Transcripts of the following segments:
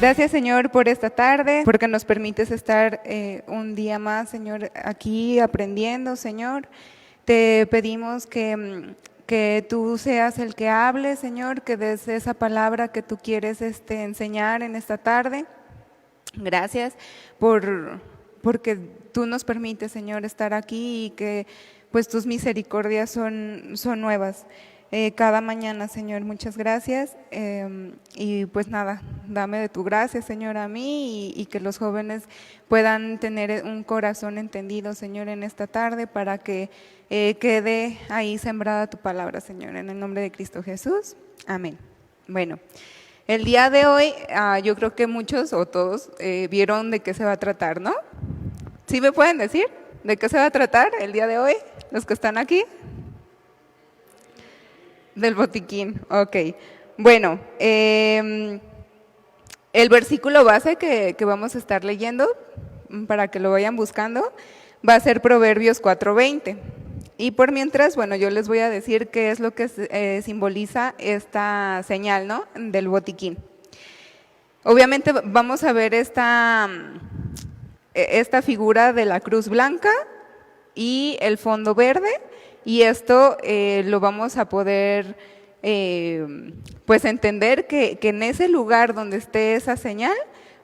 Gracias, Señor, por esta tarde, porque nos permites estar un día más, Señor, aquí aprendiendo, Señor. Te pedimos que tú seas el que hable, Señor, que des esa palabra que tú quieres enseñar en esta tarde. Gracias porque tú nos permites, Señor, estar aquí y que pues tus misericordias son nuevas. Cada mañana, Señor, muchas gracias. Y pues nada, dame de tu gracia, Señor, a mí y que los jóvenes puedan tener un corazón entendido, Señor, en esta tarde para que quede ahí sembrada tu palabra, Señor, en el nombre de Cristo Jesús. Amén. Bueno, el día de hoy yo creo que muchos o todos vieron de qué se va a tratar, ¿no? ¿Sí me pueden decir de qué se va a tratar el día de hoy, los que están aquí? Del botiquín, ok. Bueno, el versículo base que vamos a estar leyendo, para que lo vayan buscando, va a ser Proverbios 4:20. Y por mientras, bueno, yo les voy a decir qué es lo que simboliza esta señal, ¿no?, del botiquín. Obviamente vamos a ver esta figura de la cruz blanca y el fondo verde, y esto lo vamos a poder pues entender que en ese lugar donde esté esa señal,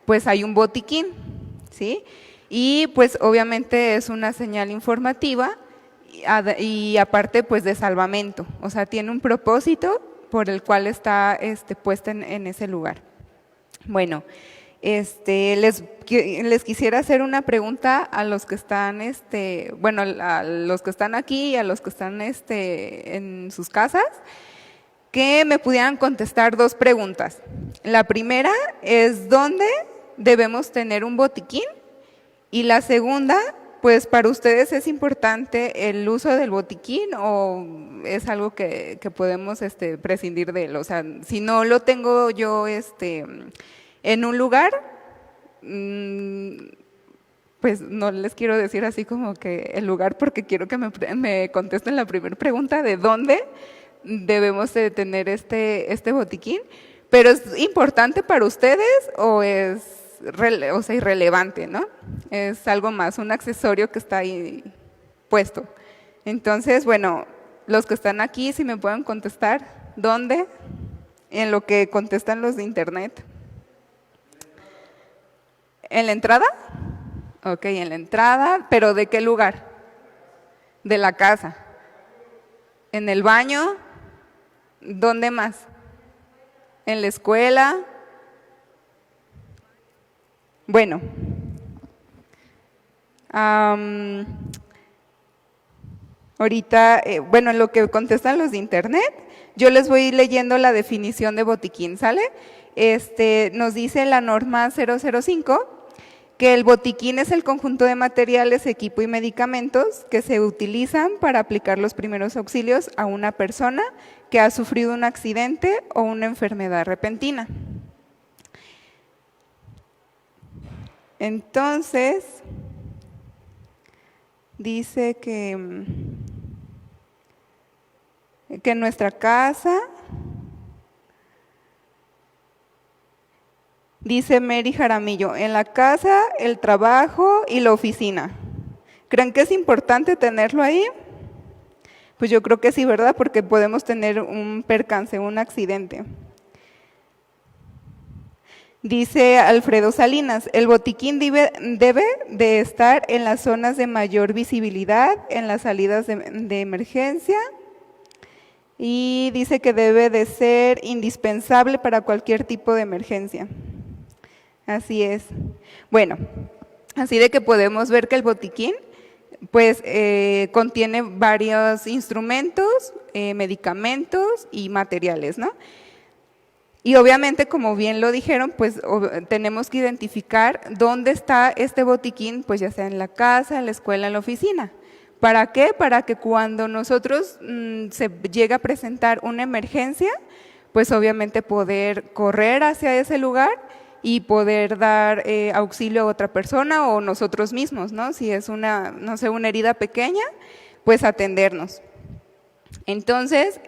pues hay un botiquín, ¿sí? Y pues obviamente es una señal informativa y aparte pues de salvamento, o sea, tiene un propósito por el cual está puesta en ese lugar. Bueno, les quisiera hacer una pregunta a los que están, bueno, a los que están aquí y a los que están en sus casas, que me pudieran contestar dos preguntas. La primera es ¿dónde debemos tener un botiquín? Y la segunda, pues para ustedes es importante el uso del botiquín o es algo que podemos prescindir de él. O sea, si no lo tengo yo en un lugar, pues no les quiero decir así como que el lugar, porque quiero que me contesten la primera pregunta de dónde debemos de tener este botiquín, pero ¿es importante para ustedes o es irrelevante, ¿no? Es algo más, un accesorio que está ahí puesto. Entonces, bueno, los que están aquí, si me pueden contestar, ¿dónde? En lo que contestan los de internet. ¿En la entrada? Ok, en la entrada, pero ¿de qué lugar? De la casa. ¿En el baño? ¿Dónde más? ¿En la escuela? Bueno, ahorita, bueno, en lo que contestan los de internet, yo les voy leyendo la definición de botiquín, ¿sale? Nos dice la norma 005 que el botiquín es el conjunto de materiales, equipo y medicamentos que se utilizan para aplicar los primeros auxilios a una persona que ha sufrido un accidente o una enfermedad repentina. Entonces, dice que en nuestra casa, dice Mary Jaramillo, en la casa, el trabajo y la oficina. ¿Creen que es importante tenerlo ahí? Pues yo creo que sí, ¿verdad? Porque podemos tener un percance, un accidente. Dice Alfredo Salinas, el botiquín debe de estar en las zonas de mayor visibilidad, en las salidas de emergencia, y dice que debe de ser indispensable para cualquier tipo de emergencia. Así es. Bueno, así de que podemos ver que el botiquín pues contiene varios instrumentos, medicamentos y materiales, ¿no? Y obviamente, como bien lo dijeron, pues tenemos que identificar dónde está este botiquín, pues ya sea en la casa, en la escuela, en la oficina. ¿Para qué? Para que cuando nosotros se llegue a presentar una emergencia, pues obviamente poder correr hacia ese lugar y poder dar auxilio a otra persona o nosotros mismos, ¿no? Si es una, no sé, una herida pequeña, pues atendernos. Entonces,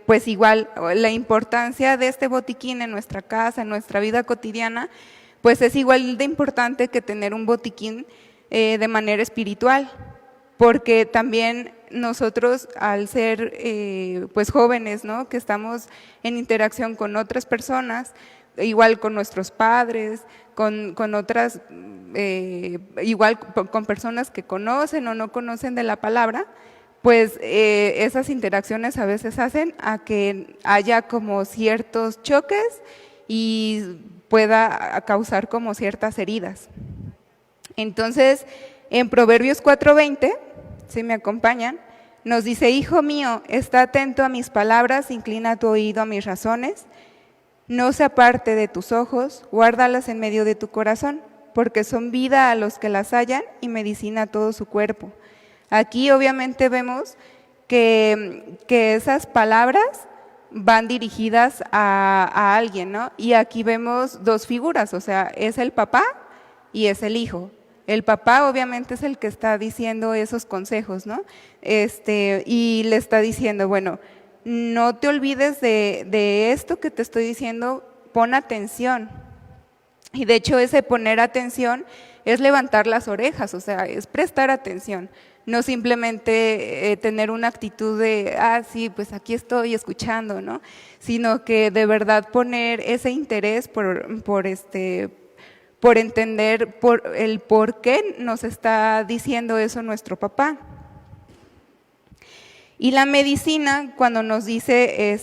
pues igual la importancia de este botiquín en nuestra casa, en nuestra vida cotidiana, pues es igual de importante que tener un botiquín de manera espiritual, porque también nosotros al ser pues jóvenes, ¿no?, que estamos en interacción con otras personas, igual con nuestros padres, con otras, igual con personas que conocen o no conocen de la palabra, pues esas interacciones a veces hacen a que haya como ciertos choques y pueda causar como ciertas heridas. Entonces, en Proverbios 4:20, si me acompañan, nos dice: hijo mío, está atento a mis palabras, inclina tu oído a mis razones, no se aparte de tus ojos, guárdalas en medio de tu corazón, porque son vida a los que las hallan y medicina a todo su cuerpo. Aquí obviamente vemos que esas palabras van dirigidas a alguien, ¿no? Y aquí vemos dos figuras, o sea, es el papá y es el hijo. El papá obviamente es el que está diciendo esos consejos, ¿no? Y le está diciendo, bueno, no te olvides de esto que te estoy diciendo, pon atención. Y de hecho ese poner atención es levantar las orejas, o sea, es prestar atención. No simplemente tener una actitud de, sí, pues aquí estoy escuchando, ¿no? Sino que de verdad poner ese interés por entender el por qué nos está diciendo eso nuestro papá. Y la medicina, cuando nos dice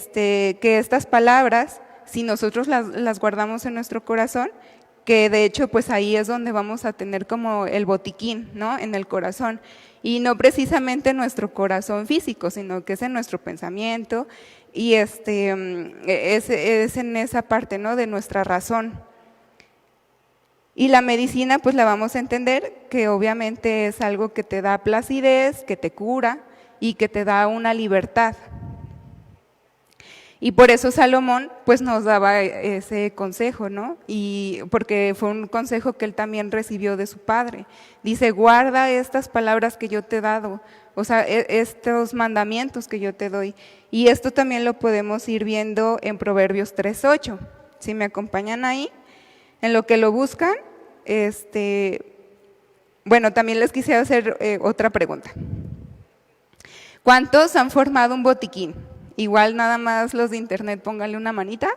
que estas palabras, si nosotros las guardamos en nuestro corazón, que de hecho pues ahí es donde vamos a tener como el botiquín, ¿no?, en el corazón, y no precisamente en nuestro corazón físico, sino que es en nuestro pensamiento y es en esa parte, ¿no?, de nuestra razón. Y la medicina pues la vamos a entender que obviamente es algo que te da placidez, que te cura y que te da una libertad. Y por eso Salomón pues nos daba ese consejo, ¿no? Y porque fue un consejo que él también recibió de su padre. Dice, guarda estas palabras que yo te he dado, o sea, estos mandamientos que yo te doy. Y esto también lo podemos ir viendo en Proverbios 3:8. Si me acompañan ahí, en lo que lo buscan, bueno, también les quisiera hacer otra pregunta. ¿Cuántos han formado un botiquín? Igual nada más los de internet, pónganle una manita.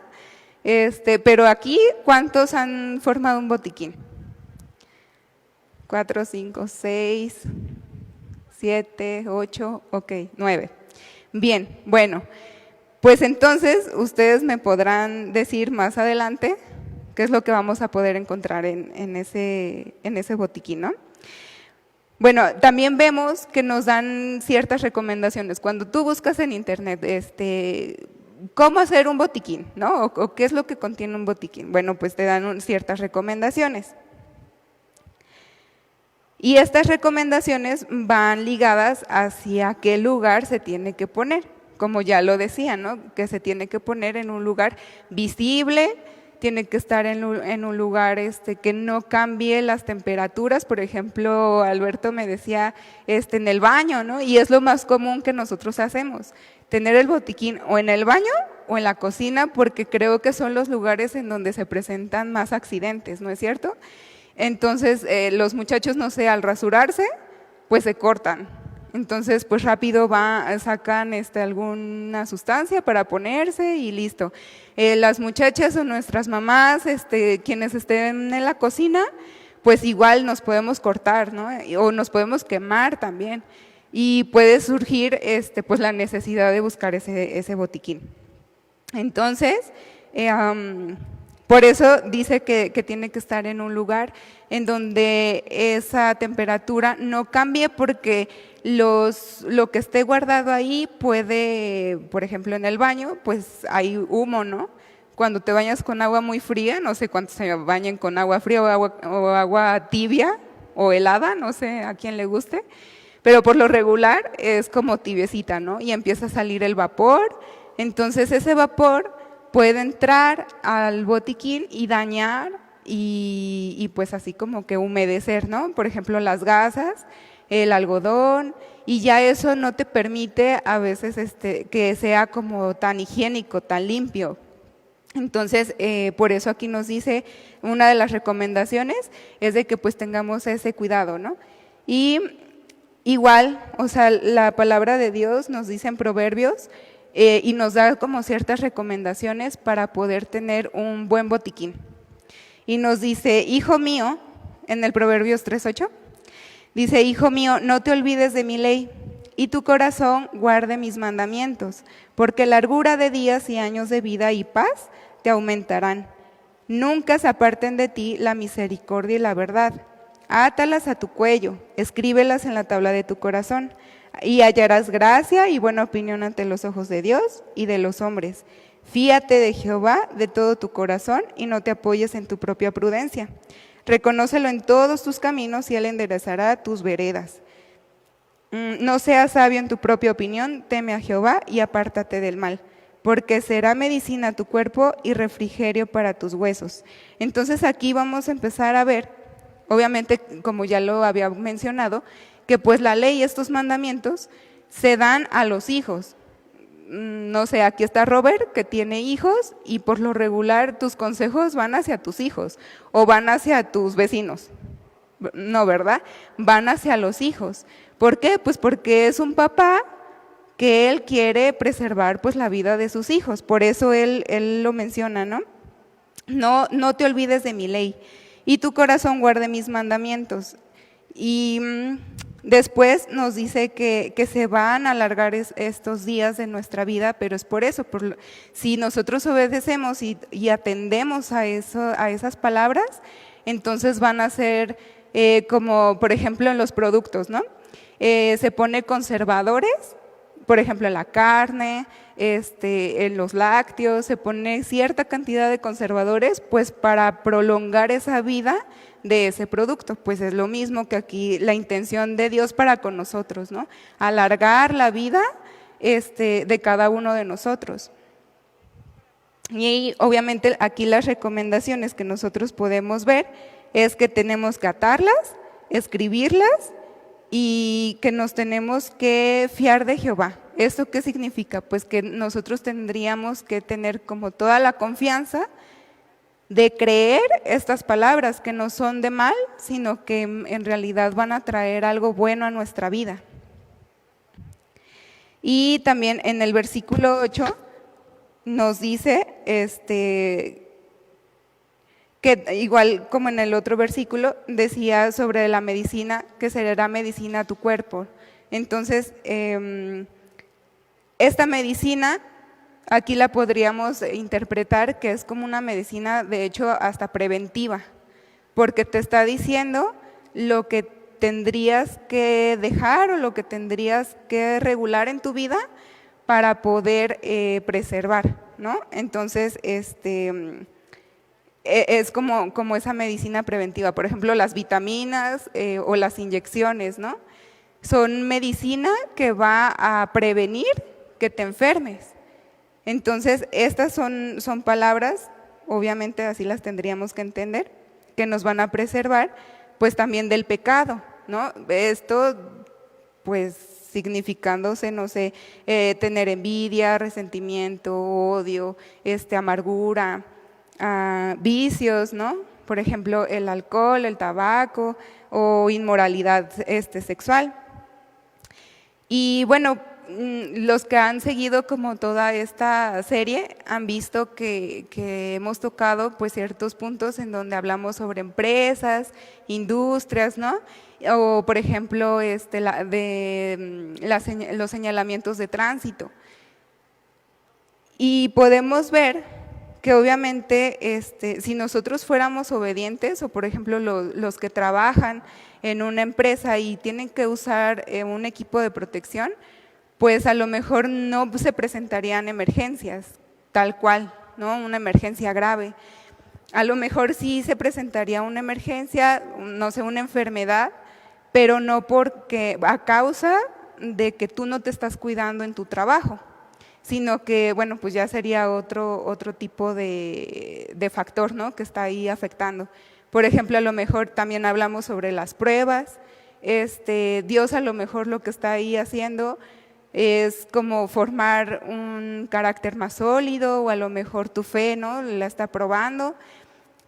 Pero aquí, ¿cuántos han formado un botiquín? 4, 5, 6, 7, 8, ok, 9. Bien, bueno, pues entonces ustedes me podrán decir más adelante qué es lo que vamos a poder encontrar en ese botiquín, ¿no? Bueno, también vemos que nos dan ciertas recomendaciones. Cuando tú buscas en internet, ¿cómo hacer un botiquín?, ¿no? O qué es lo que contiene un botiquín. Bueno, pues te dan ciertas recomendaciones. Y estas recomendaciones van ligadas hacia qué lugar se tiene que poner. Como ya lo decía, ¿no?, que se tiene que poner en un lugar visible, tiene que estar en un lugar que no cambie las temperaturas. Por ejemplo, Alberto me decía en el baño, ¿no? Y es lo más común que nosotros hacemos, tener el botiquín o en el baño o en la cocina, porque creo que son los lugares en donde se presentan más accidentes, ¿no es cierto? Entonces, los muchachos, no sé, al rasurarse, pues se cortan. Entonces, pues rápido sacan alguna sustancia para ponerse y listo. Las muchachas o nuestras mamás, quienes estén en la cocina, pues igual nos podemos cortar, ¿no? O nos podemos quemar también. Y puede surgir pues la necesidad de buscar ese botiquín. Entonces, por eso dice que tiene que estar en un lugar en donde esa temperatura no cambie, porque lo que esté guardado ahí puede, por ejemplo, en el baño, pues hay humo, ¿no? Cuando te bañas con agua muy fría, no sé cuántos se bañen con agua fría o agua tibia o helada, no sé a quién le guste, pero por lo regular es como tibiecita, ¿no? Y empieza a salir el vapor. Entonces ese vapor puede entrar al botiquín y dañar y pues así como que humedecer, ¿no? Por ejemplo, las gasas, el algodón y ya eso no te permite a veces que sea como tan higiénico, tan limpio. Entonces, por eso aquí nos dice, una de las recomendaciones es de que pues tengamos ese cuidado, ¿no? Y igual, o sea, la palabra de Dios nos dice en Proverbios y nos da como ciertas recomendaciones para poder tener un buen botiquín. Y nos dice, hijo mío, en el Proverbios 3:8, dice, hijo mío, no te olvides de mi ley, y tu corazón guarde mis mandamientos, porque largura de días y años de vida y paz te aumentarán. Nunca se aparten de ti la misericordia y la verdad. Átalas a tu cuello, escríbelas en la tabla de tu corazón, y hallarás gracia y buena opinión ante los ojos de Dios y de los hombres. Fíate de Jehová de todo tu corazón y no te apoyes en tu propia prudencia. Reconócelo en todos tus caminos y Él enderezará tus veredas. No seas sabio en tu propia opinión, teme a Jehová y apártate del mal, porque será medicina a tu cuerpo y refrigerio para tus huesos. Entonces aquí vamos a empezar a ver, obviamente como ya lo había mencionado, que pues la ley y estos mandamientos se dan a los hijos. No sé, aquí está Robert, que tiene hijos, y por lo regular tus consejos van hacia tus hijos o van hacia tus vecinos. No, ¿verdad? Van hacia los hijos. ¿Por qué? Pues porque es un papá que él quiere preservar pues la vida de sus hijos. Por eso él lo menciona, ¿no? No te olvides de mi ley y tu corazón guarde mis mandamientos. Y después nos dice que se van a alargar estos días de nuestra vida, pero es por eso, si nosotros obedecemos y atendemos a esas palabras, entonces van a ser como, por ejemplo, en los productos, ¿no? Se pone conservadores, por ejemplo, en la carne, en los lácteos, se pone cierta cantidad de conservadores, pues para prolongar esa vida de ese producto. Pues es lo mismo que aquí la intención de Dios para con nosotros, ¿no? Alargar la vida de cada uno de nosotros. Y obviamente aquí las recomendaciones que nosotros podemos ver es que tenemos que atarlas, escribirlas y que nos tenemos que fiar de Jehová. ¿Esto qué significa? Pues que nosotros tendríamos que tener como toda la confianza de creer estas palabras que no son de mal, sino que en realidad van a traer algo bueno a nuestra vida. Y también en el versículo 8 nos dice que igual como en el otro versículo decía sobre la medicina, que será medicina a tu cuerpo. Entonces, esta medicina aquí la podríamos interpretar que es como una medicina, de hecho, hasta preventiva, porque te está diciendo lo que tendrías que dejar o lo que tendrías que regular en tu vida para poder preservar, ¿no? Entonces, es como esa medicina preventiva. Por ejemplo, las vitaminas o las inyecciones, ¿no? Son medicina que va a prevenir que te enfermes. Entonces, estas son palabras, obviamente así las tendríamos que entender, que nos van a preservar, pues también del pecado, ¿no? Esto, pues, significándose, no sé, tener envidia, resentimiento, odio, amargura, vicios, ¿no? Por ejemplo, el alcohol, el tabaco o inmoralidad sexual. Y bueno, los que han seguido como toda esta serie han visto que hemos tocado pues ciertos puntos en donde hablamos sobre empresas, industrias, ¿no? O por ejemplo los señalamientos de tránsito. Y podemos ver que obviamente si nosotros fuéramos obedientes o por ejemplo los que trabajan en una empresa y tienen que usar un equipo de protección, pues a lo mejor no se presentarían emergencias tal cual, ¿no? Una emergencia grave. A lo mejor sí se presentaría una emergencia, no sé, una enfermedad, pero no porque a causa de que tú no te estás cuidando en tu trabajo, sino que, bueno, pues ya sería otro tipo de factor, ¿no? Que está ahí afectando. Por ejemplo, a lo mejor también hablamos sobre las pruebas, Dios a lo mejor lo que está ahí haciendo es como formar un carácter más sólido, o a lo mejor tu fe, ¿no?, la está probando.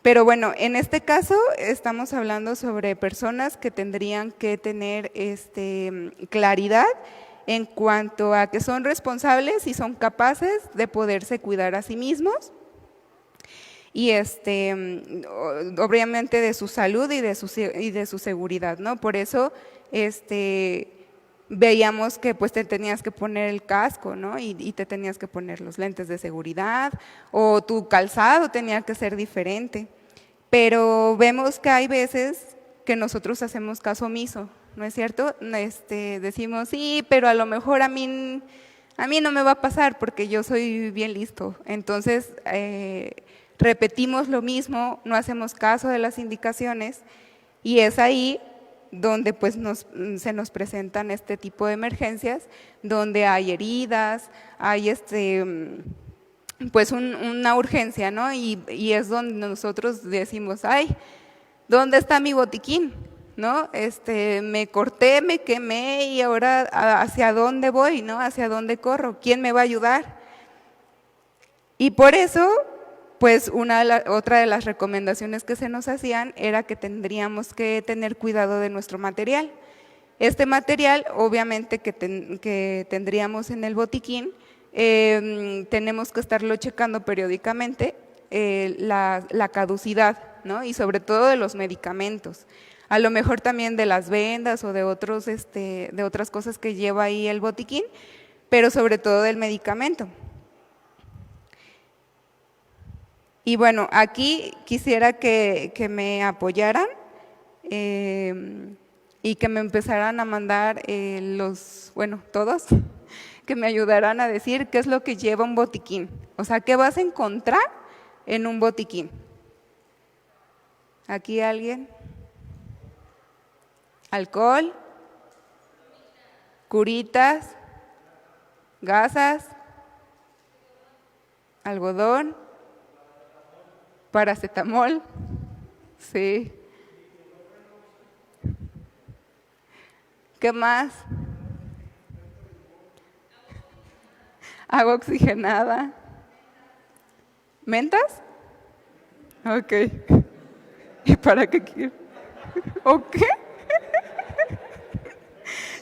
Pero bueno, en este caso estamos hablando sobre personas que tendrían que tener claridad en cuanto a que son responsables y son capaces de poderse cuidar a sí mismos, y obviamente de su salud y de su seguridad, ¿no? Por eso veíamos que pues te tenías que poner el casco, ¿no? Y te tenías que poner los lentes de seguridad, o tu calzado tenía que ser diferente. Pero vemos que hay veces que nosotros hacemos caso omiso, ¿no es cierto? Decimos, sí, pero a lo mejor a mí no me va a pasar porque yo soy bien listo. Entonces, repetimos lo mismo, no hacemos caso de las indicaciones, y es ahí donde pues se nos presentan este tipo de emergencias, donde hay heridas, hay pues una urgencia, ¿no? Y es donde nosotros decimos, ay, ¿dónde está mi botiquín? ¿No? Me corté, me quemé, y ahora ¿hacia dónde voy? ¿No? ¿Hacia dónde corro? ¿Quién me va a ayudar? Y por eso, pues otra de las recomendaciones que se nos hacían era que tendríamos que tener cuidado de nuestro material. Este material, obviamente, que tendríamos en el botiquín, tenemos que estarlo checando periódicamente, la caducidad, ¿no? Y sobre todo de los medicamentos, a lo mejor también de las vendas o de otras cosas que lleva ahí el botiquín, pero sobre todo del medicamento. Y bueno, aquí quisiera que me apoyaran y que me empezaran a mandar todos, que me ayudaran a decir qué es lo que lleva un botiquín. O sea, ¿qué vas a encontrar en un botiquín? ¿Aquí alguien? Alcohol, curitas, gasas, algodón, paracetamol, sí. ¿Qué más? Agua oxigenada. ¿Mentas? Ok. ¿Y para qué quiero? ¿O qué?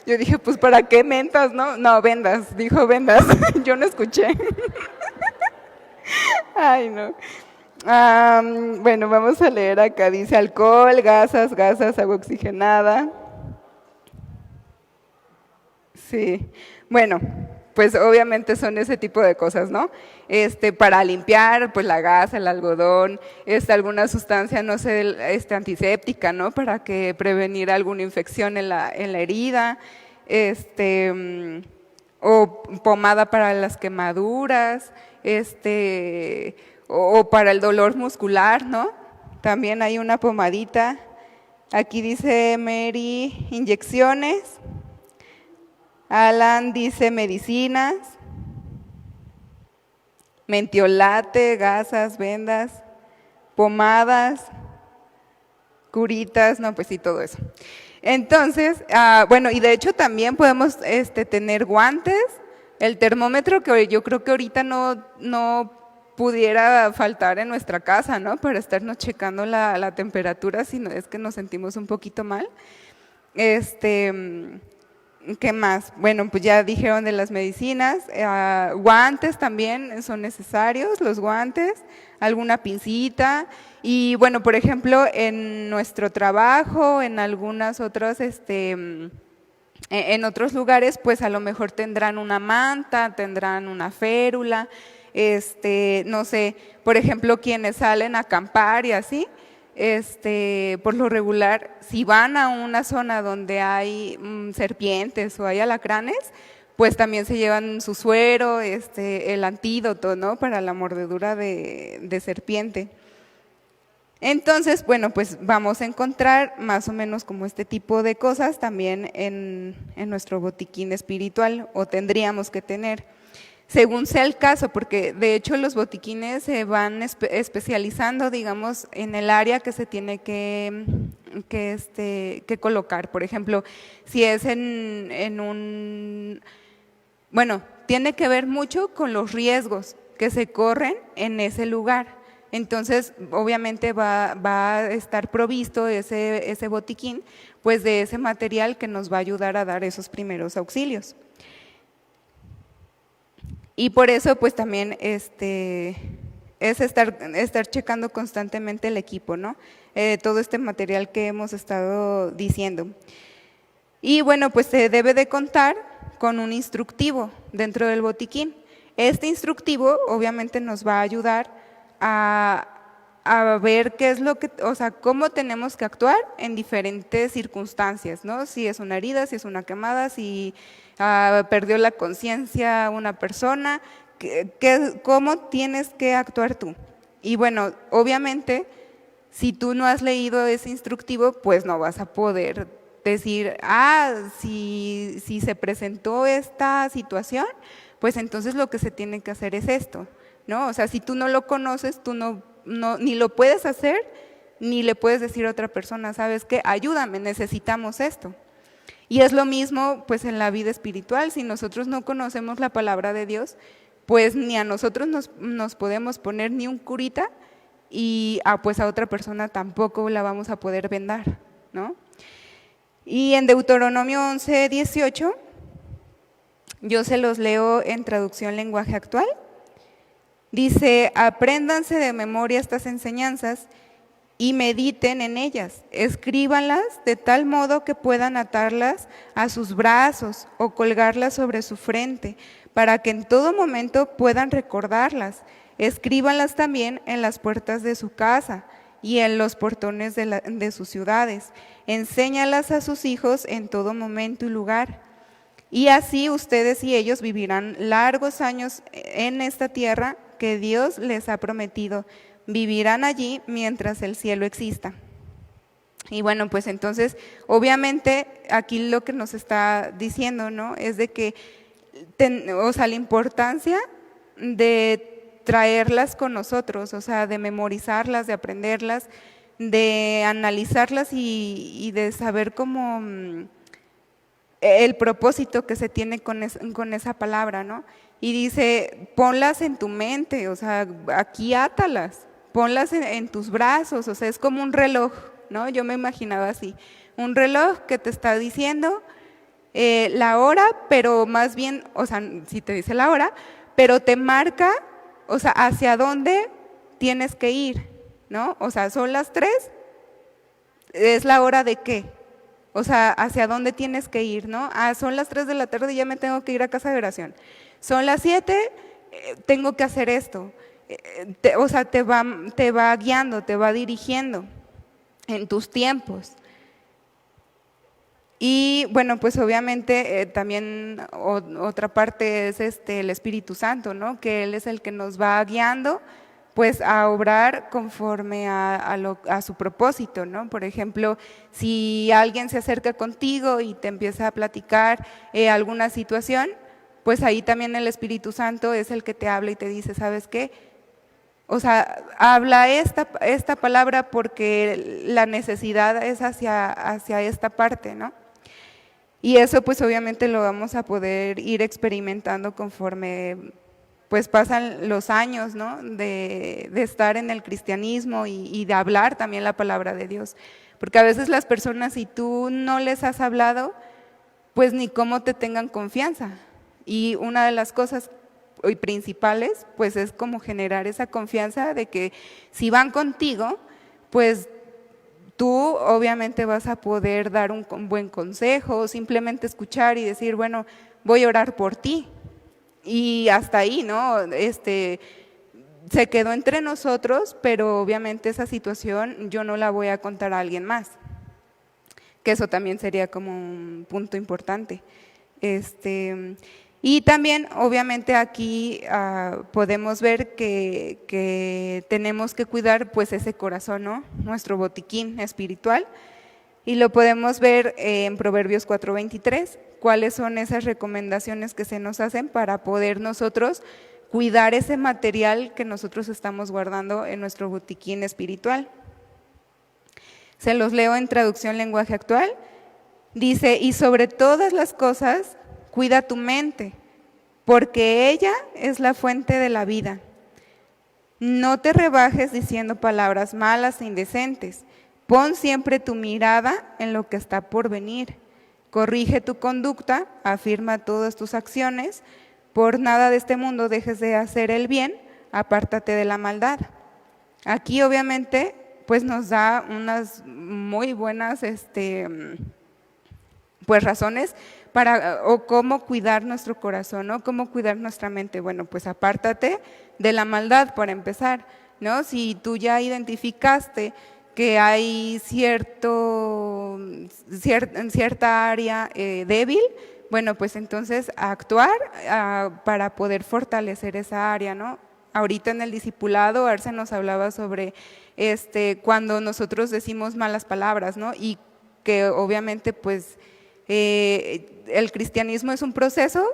Yo dije, pues ¿para qué mentas, no? No, vendas, dijo vendas. Yo no escuché. Ay, no. Bueno, vamos a leer acá. Dice alcohol, gasas, agua oxigenada. Sí, bueno, pues obviamente son ese tipo de cosas, ¿no? Para limpiar, pues la gasa, el algodón, alguna sustancia, no sé, antiséptica, ¿no? Para que prevenir alguna infección en la herida, o pomada para las quemaduras, o para el dolor muscular, ¿no? También hay una pomadita. Aquí dice Mary, inyecciones. Alan dice medicinas, mentiolate, gasas, vendas, pomadas, curitas, no, pues sí, todo eso. Entonces, bueno, y de hecho también podemos tener guantes, el termómetro, que yo creo que ahorita no pudiera faltar en nuestra casa, ¿no? Para estarnos checando la temperatura si no es que nos sentimos un poquito mal. ¿Qué más? Bueno, pues ya dijeron de las medicinas, guantes también son necesarios, los guantes, alguna pincita, y bueno, por ejemplo, en nuestro trabajo, en algunas otras, en otros lugares, pues a lo mejor tendrán una manta, tendrán una férula, no sé, por ejemplo, quienes salen a acampar y así, por lo regular, si van a una zona donde hay serpientes o hay alacranes, pues también se llevan su suero, el antídoto, ¿no? Para la mordedura de serpiente. Entonces, bueno, pues vamos a encontrar más o menos como este tipo de cosas también en nuestro botiquín espiritual, o tendríamos que tener. según sea el caso, porque de hecho los botiquines se van especializando, digamos, en el área que se tiene que colocar. Por ejemplo, si es en un… Bueno, tiene que ver mucho con los riesgos que se corren en ese lugar. Entonces, obviamente va a estar provisto ese botiquín, pues de ese material que nos va a ayudar a dar esos primeros auxilios. Y por eso, pues también es estar checando constantemente el equipo, ¿no? Todo este material que hemos estado diciendo. Y bueno, pues se debe de contar con un instructivo dentro del botiquín. Este instructivo obviamente nos va a ayudar a ver qué es lo que, o sea, cómo tenemos que actuar en diferentes circunstancias, ¿no? Si es una herida, si es una quemada, si perdió la conciencia una persona, cómo tienes que actuar tú. Y bueno, obviamente, si tú no has leído ese instructivo, pues no vas a poder decir, si se presentó esta situación, pues entonces lo que se tiene que hacer es esto, ¿no? O sea, si tú no lo conoces, tú ni lo puedes hacer, ni le puedes decir a otra persona, ¿sabes qué? Ayúdame, necesitamos esto. Y es lo mismo pues en la vida espiritual, si nosotros no conocemos la palabra de Dios, pues ni a nosotros nos podemos poner ni un curita y pues a otra persona tampoco la vamos a poder vendar, ¿no? Y en Deuteronomio 11:18, yo se los leo en traducción lenguaje actual, dice: apréndanse de memoria estas enseñanzas y mediten en ellas, escríbanlas de tal modo que puedan atarlas a sus brazos o colgarlas sobre su frente, para que en todo momento puedan recordarlas. Escríbanlas también en las puertas de su casa y en los portones de sus ciudades. Enséñalas a sus hijos en todo momento y lugar. Y así ustedes y ellos vivirán largos años en esta tierra que Dios les ha prometido. Vivirán allí mientras el cielo exista. Y bueno, pues entonces, obviamente, aquí lo que nos está diciendo, ¿no? Es de que, o sea, la importancia de traerlas con nosotros, o sea, de memorizarlas, de aprenderlas, de analizarlas y de saber cómo el propósito que se tiene con esa palabra, ¿no? Y dice, ponlas en tu mente, o sea, aquí átalas, ponlas en tus brazos, o sea, es como un reloj, ¿no? Yo me imaginaba así, un reloj que te está diciendo la hora, pero más bien, o sea, si te dice la hora, pero te marca, o sea, hacia dónde tienes que ir, ¿no? O sea, son las 3, ¿es la hora de qué? O sea, hacia dónde tienes que ir, ¿no? Son las 3 de la tarde y ya me tengo que ir a casa de oración. Son las 7, tengo que hacer esto. O sea, te va guiando, te va dirigiendo en tus tiempos. Y bueno, pues obviamente también otra parte es el Espíritu Santo, ¿no? Que Él es el que nos va guiando pues a obrar conforme a su propósito, ¿no? Por ejemplo, si alguien se acerca contigo y te empieza a platicar alguna situación, pues ahí también el Espíritu Santo es el que te habla y te dice, ¿sabes qué? O sea, habla esta palabra porque la necesidad es hacia esta parte, ¿no? Y eso pues obviamente lo vamos a poder ir experimentando conforme pues pasan los años, ¿no? De estar en el cristianismo y de hablar también la palabra de Dios. Porque a veces las personas, si tú no les has hablado, pues ni cómo te tengan confianza. Y una de las cosas principales pues es como generar esa confianza de que si van contigo, pues tú obviamente vas a poder dar un buen consejo, simplemente escuchar y decir, bueno, voy a orar por ti. Y hasta ahí, ¿no? Se quedó entre nosotros, pero obviamente esa situación yo no la voy a contar a alguien más. Que eso también sería como un punto importante. Y también, obviamente, aquí podemos ver que tenemos que cuidar pues ese corazón, ¿no? Nuestro botiquín espiritual. Y lo podemos ver en Proverbios 4:23. cuáles son esas recomendaciones que se nos hacen para poder nosotros cuidar ese material que nosotros estamos guardando en nuestro botiquín espiritual. Se los leo en traducción lenguaje actual. Dice, y sobre todas las cosas, cuida tu mente, porque ella es la fuente de la vida. No te rebajes diciendo palabras malas e indecentes. Pon siempre tu mirada en lo que está por venir. Corrige tu conducta, afirma todas tus acciones. Por nada de este mundo dejes de hacer el bien, apártate de la maldad. Aquí obviamente pues nos da unas muy buenas pues razones para o cómo cuidar nuestro corazón, ¿no? Cómo cuidar nuestra mente. Bueno, pues apártate de la maldad para empezar, ¿no? Si tú ya identificaste que hay cierta área débil, bueno, pues entonces actuar para poder fortalecer esa área, ¿no? Ahorita en el discipulado, Arce nos hablaba sobre cuando nosotros decimos malas palabras, ¿no? Y que obviamente pues el cristianismo es un proceso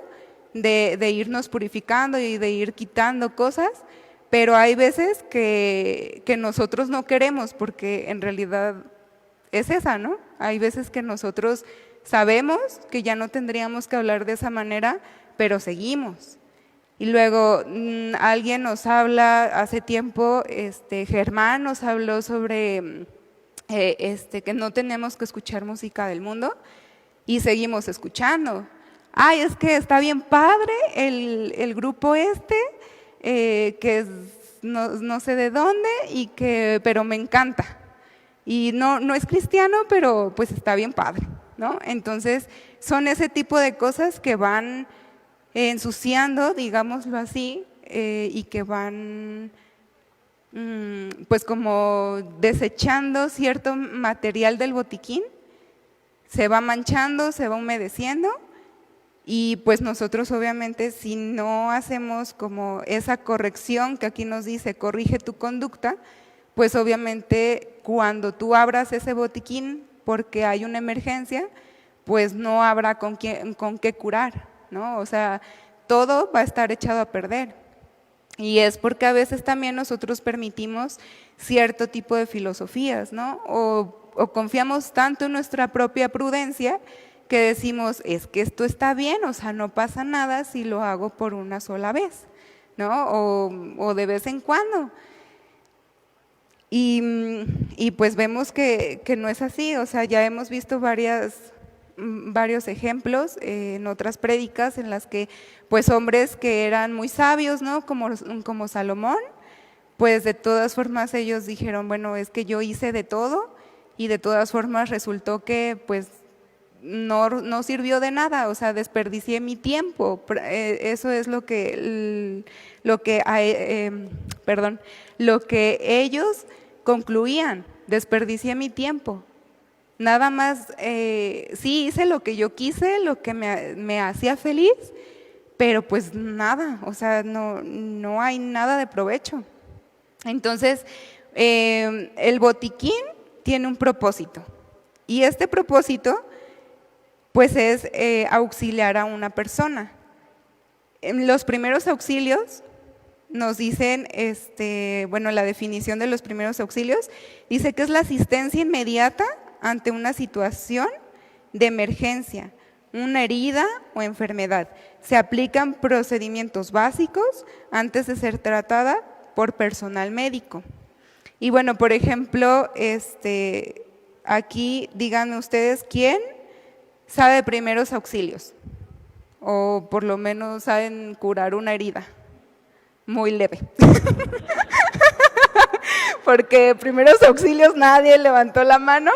de irnos purificando y de ir quitando cosas, pero hay veces que nosotros no queremos porque en realidad es esa, ¿no? Hay veces que nosotros sabemos que ya no tendríamos que hablar de esa manera, pero seguimos. Y luego alguien nos habla, hace tiempo Germán nos habló sobre que no tenemos que escuchar música del mundo y seguimos escuchando. Ay, es que está bien padre el grupo que es no sé de dónde pero me encanta. Y no es cristiano, pero pues está bien padre, ¿no? Entonces son ese tipo de cosas que van ensuciando, digámoslo así, y que van pues como desechando cierto material del botiquín, se va manchando, se va humedeciendo y pues nosotros obviamente si no hacemos como esa corrección que aquí nos dice, corrige tu conducta, pues obviamente cuando tú abras ese botiquín porque hay una emergencia, pues no habrá con qué curar, ¿no? O sea, todo va a estar echado a perder. Y es porque a veces también nosotros permitimos cierto tipo de filosofías, ¿no? O confiamos tanto en nuestra propia prudencia que decimos, es que esto está bien, o sea, no pasa nada si lo hago por una sola vez, ¿no? O de vez en cuando. Y pues vemos que no es así, o sea, ya hemos visto varios ejemplos en otras prédicas en las que pues hombres que eran muy sabios, ¿no? Como Salomón, pues de todas formas ellos dijeron, bueno, es que yo hice de todo y de todas formas resultó que pues no sirvió de nada, o sea, desperdicié mi tiempo. Eso es lo que ellos concluían, desperdicié mi tiempo. Nada más, sí hice lo que yo quise, lo que me hacía feliz, pero pues nada, o sea, no hay nada de provecho. Entonces, el botiquín tiene un propósito y este propósito pues es auxiliar a una persona. En los primeros auxilios nos dicen, la definición de los primeros auxilios, dice que es la asistencia inmediata ante una situación de emergencia, una herida o enfermedad. Se aplican procedimientos básicos antes de ser tratada por personal médico. Y bueno, por ejemplo, aquí díganme ustedes quién sabe de primeros auxilios o por lo menos saben curar una herida muy leve. Porque primeros auxilios nadie levantó la mano,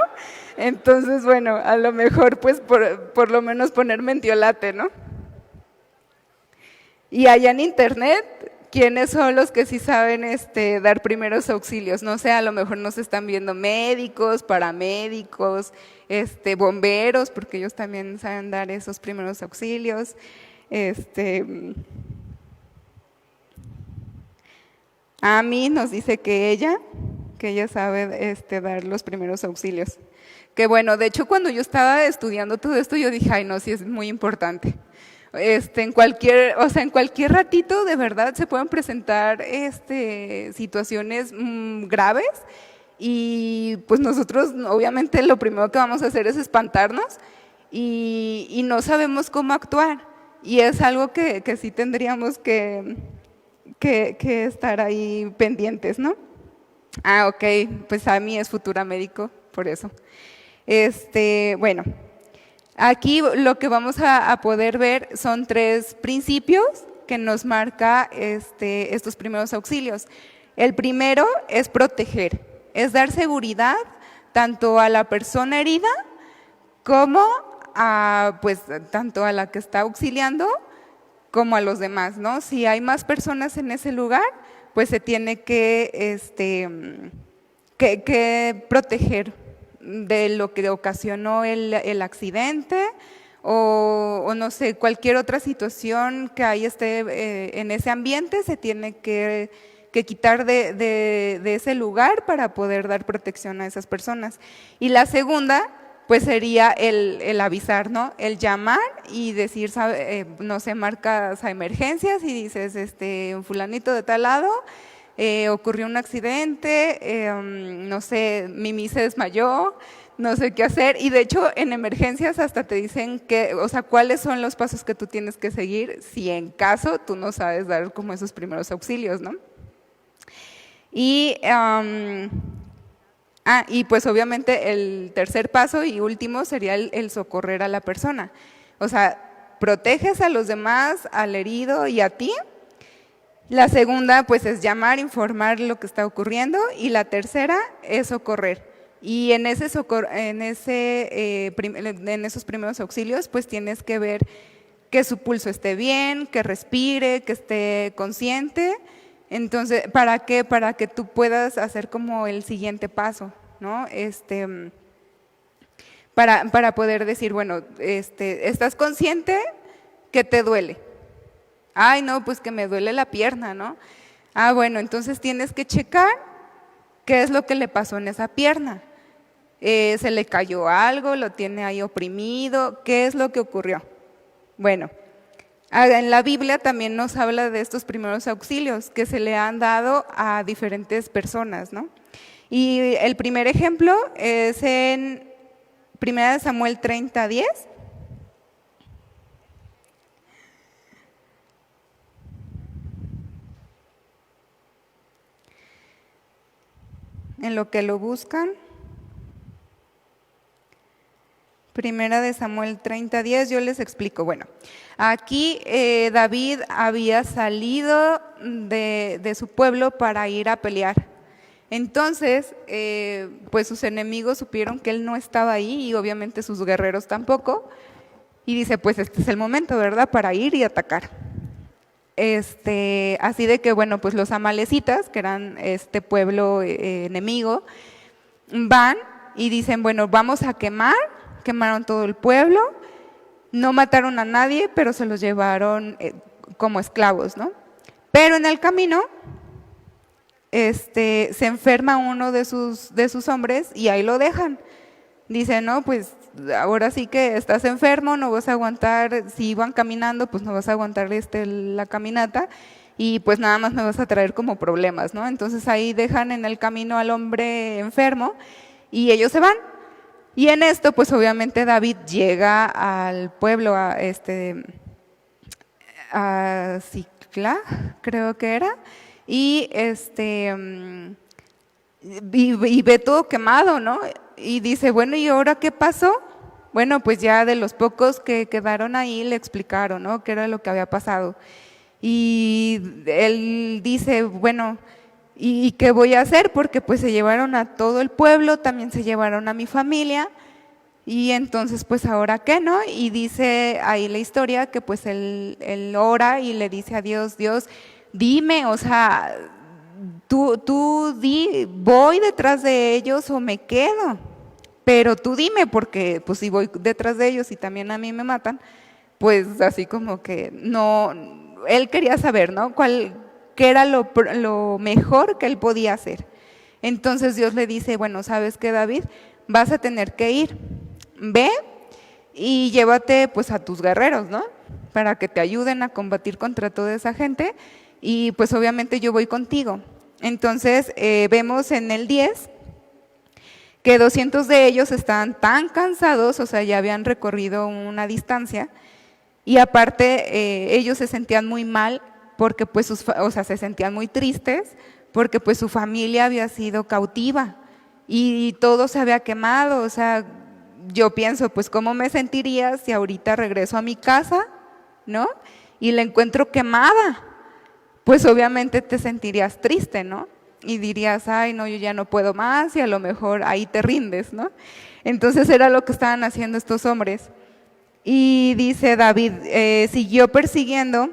entonces bueno, a lo mejor pues por lo menos poner mentiolate, ¿no? Y allá en internet, ¿quiénes son los que sí saben dar primeros auxilios? No sé, a lo mejor nos están viendo médicos, paramédicos, bomberos, porque ellos también saben dar esos primeros auxilios. Ami nos dice que ella sabe dar los primeros auxilios. Que bueno, de hecho cuando yo estaba estudiando todo esto, yo dije, ay no, sí es muy importante. En cualquier, o sea, en cualquier ratito de verdad se pueden presentar situaciones graves y pues nosotros obviamente lo primero que vamos a hacer es espantarnos y no sabemos cómo actuar. Y es algo que sí tendríamos que estar ahí pendientes, ¿no? Ah, ok, pues a mí es futura médico, por eso. Bueno, aquí lo que vamos a poder ver son 3 principios que nos marca estos primeros auxilios. El primero es proteger, es dar seguridad tanto a la persona herida como pues tanto a la que está auxiliando como a los demás, ¿no? Si hay más personas en ese lugar, pues se tiene que proteger de lo que ocasionó el accidente o no sé, cualquier otra situación que ahí esté en ese ambiente se tiene que quitar de ese lugar para poder dar protección a esas personas. Y la segunda, pues sería el avisar, ¿no? El llamar y decir, no sé, marcas a emergencias y dices, un fulanito de tal lado, ocurrió un accidente, no sé, Mimi se desmayó, no sé qué hacer. Y de hecho, en emergencias hasta te dicen o sea, cuáles son los pasos que tú tienes que seguir si en caso tú no sabes dar como esos primeros auxilios, ¿no? Y y pues obviamente el tercer paso y último sería el socorrer a la persona. O sea, proteges a los demás, al herido y a ti. La segunda pues es llamar, informar lo que está ocurriendo y la tercera es socorrer. Y en esos primeros auxilios pues tienes que ver que su pulso esté bien, que respire, que esté consciente. Entonces, ¿para qué? Para que tú puedas hacer como el siguiente paso, ¿no? Para poder decir, bueno, ¿estás consciente que te duele? Ay, no, pues que me duele la pierna, ¿no? Ah, bueno, entonces tienes que checar qué es lo que le pasó en esa pierna. ¿Se le cayó algo? ¿Lo tiene ahí oprimido? ¿Qué es lo que ocurrió? Bueno, en la Biblia también nos habla de estos primeros auxilios que se le han dado a diferentes personas, ¿no? Y el primer ejemplo es en 1 Samuel 30:10. En lo que lo buscan. 1 Samuel 30:10, yo les explico. Bueno, aquí David había salido de su pueblo para ir a pelear. Entonces, pues sus enemigos supieron que él no estaba ahí y obviamente sus guerreros tampoco. Y dice, pues este es el momento, ¿verdad?, para ir y atacar. Así de que, bueno, pues los amalecitas, que eran este pueblo enemigo, van y dicen, bueno, vamos a quemaron todo el pueblo, no mataron a nadie, pero se los llevaron como esclavos, ¿no? Pero en el camino se enferma uno de sus hombres y ahí lo dejan. Dice, no, pues ahora sí que estás enfermo, no vas a aguantar, si iban caminando, pues no vas a aguantar la caminata y pues nada más me vas a traer como problemas, ¿no? Entonces ahí dejan en el camino al hombre enfermo y ellos se van. Y en esto, pues obviamente David llega al pueblo, a Siclá, creo que era, y ve todo quemado, ¿no? Y dice, bueno, ¿y ahora qué pasó? Bueno, pues ya de los pocos que quedaron ahí le explicaron, ¿no?, qué era lo que había pasado. Y él dice, bueno, ¿y qué voy a hacer? Porque pues se llevaron a todo el pueblo, también se llevaron a mi familia, y entonces pues ahora qué, ¿no? Y dice ahí la historia que pues él ora y le dice a Dios, Dios, dime, o sea, tú di, ¿voy detrás de ellos o me quedo? Pero tú dime, porque pues si voy detrás de ellos y también a mí me matan, pues así como que no, él quería saber, ¿no?, qué era lo mejor que él podía hacer. Entonces Dios le dice, bueno, ¿sabes qué, David? vas a tener que ir, ve y llévate pues a tus guerreros, ¿no? Para que te ayuden a combatir contra toda esa gente y pues obviamente yo voy contigo. Entonces vemos en el 10 que 200 de ellos estaban tan cansados, o sea, ya habían recorrido una distancia y aparte ellos se sentían muy mal porque pues o sea, se sentían muy tristes porque pues su familia había sido cautiva y todo se había quemado, o sea, yo pienso, pues ¿cómo me sentiría si ahorita regreso a mi casa, ¿no? Y la encuentro quemada, pues obviamente te sentirías triste, ¿no? Y dirías, ay, no, yo ya no puedo más y a lo mejor ahí te rindes, ¿no? Entonces era lo que estaban haciendo estos hombres. Y dice David, siguió persiguiendo,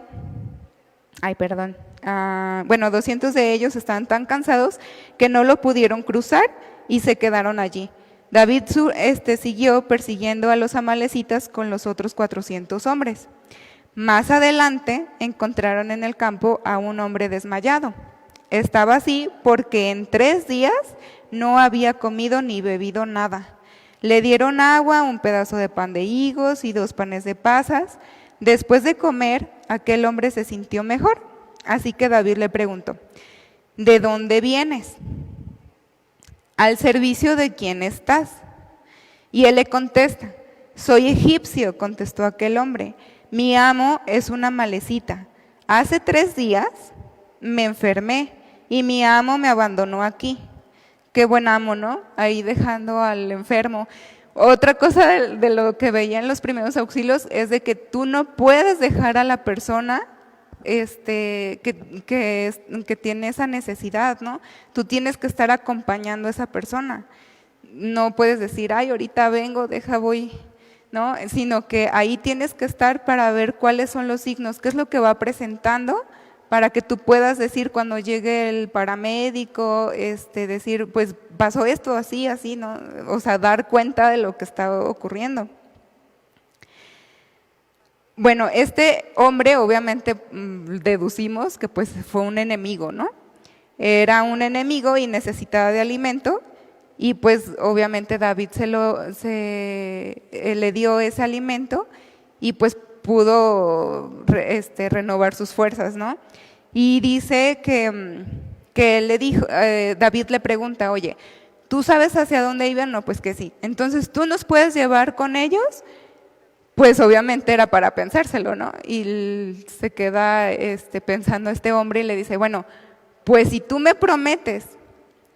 bueno, 200 de ellos estaban tan cansados que no lo pudieron cruzar y se quedaron allí. David siguió persiguiendo a los amalecitas con los otros 400 hombres. Más adelante encontraron en el campo a un hombre desmayado. Estaba así porque en 3 días no había comido ni bebido nada. Le dieron agua, un pedazo de pan de higos y 2 panes de pasas. Después de comer, aquel hombre se sintió mejor. Así que David le preguntó, ¿de dónde vienes? ¿Al servicio de quién estás? Y él le contesta, soy egipcio, contestó aquel hombre. Mi amo es una amalecita. Hace 3 días me enfermé y mi amo me abandonó aquí. Qué buen amo, ¿no? Ahí dejando al enfermo. Otra cosa de lo que veía en los primeros auxilios es de que tú no puedes dejar a la persona que tiene esa necesidad, ¿no? Tú tienes que estar acompañando a esa persona. No puedes decir, ay, ahorita vengo, voy, ¿no? Sino que ahí tienes que estar para ver cuáles son los signos, qué es lo que va presentando, para que tú puedas decir cuando llegue el paramédico, decir, pues pasó esto así, así, ¿no? O sea, dar cuenta de lo que está ocurriendo. Bueno, este hombre obviamente deducimos que pues fue un enemigo, ¿no? Era un enemigo y necesitaba de alimento y pues obviamente David le dio ese alimento y pues pudo renovar sus fuerzas, ¿no? Y dice que él le dijo, David le pregunta, oye, ¿tú sabes hacia dónde iban? No, pues que sí. Entonces, ¿tú nos puedes llevar con ellos? Pues obviamente era para pensárselo, ¿no? Y se queda pensando este hombre y le dice, bueno, pues si tú me prometes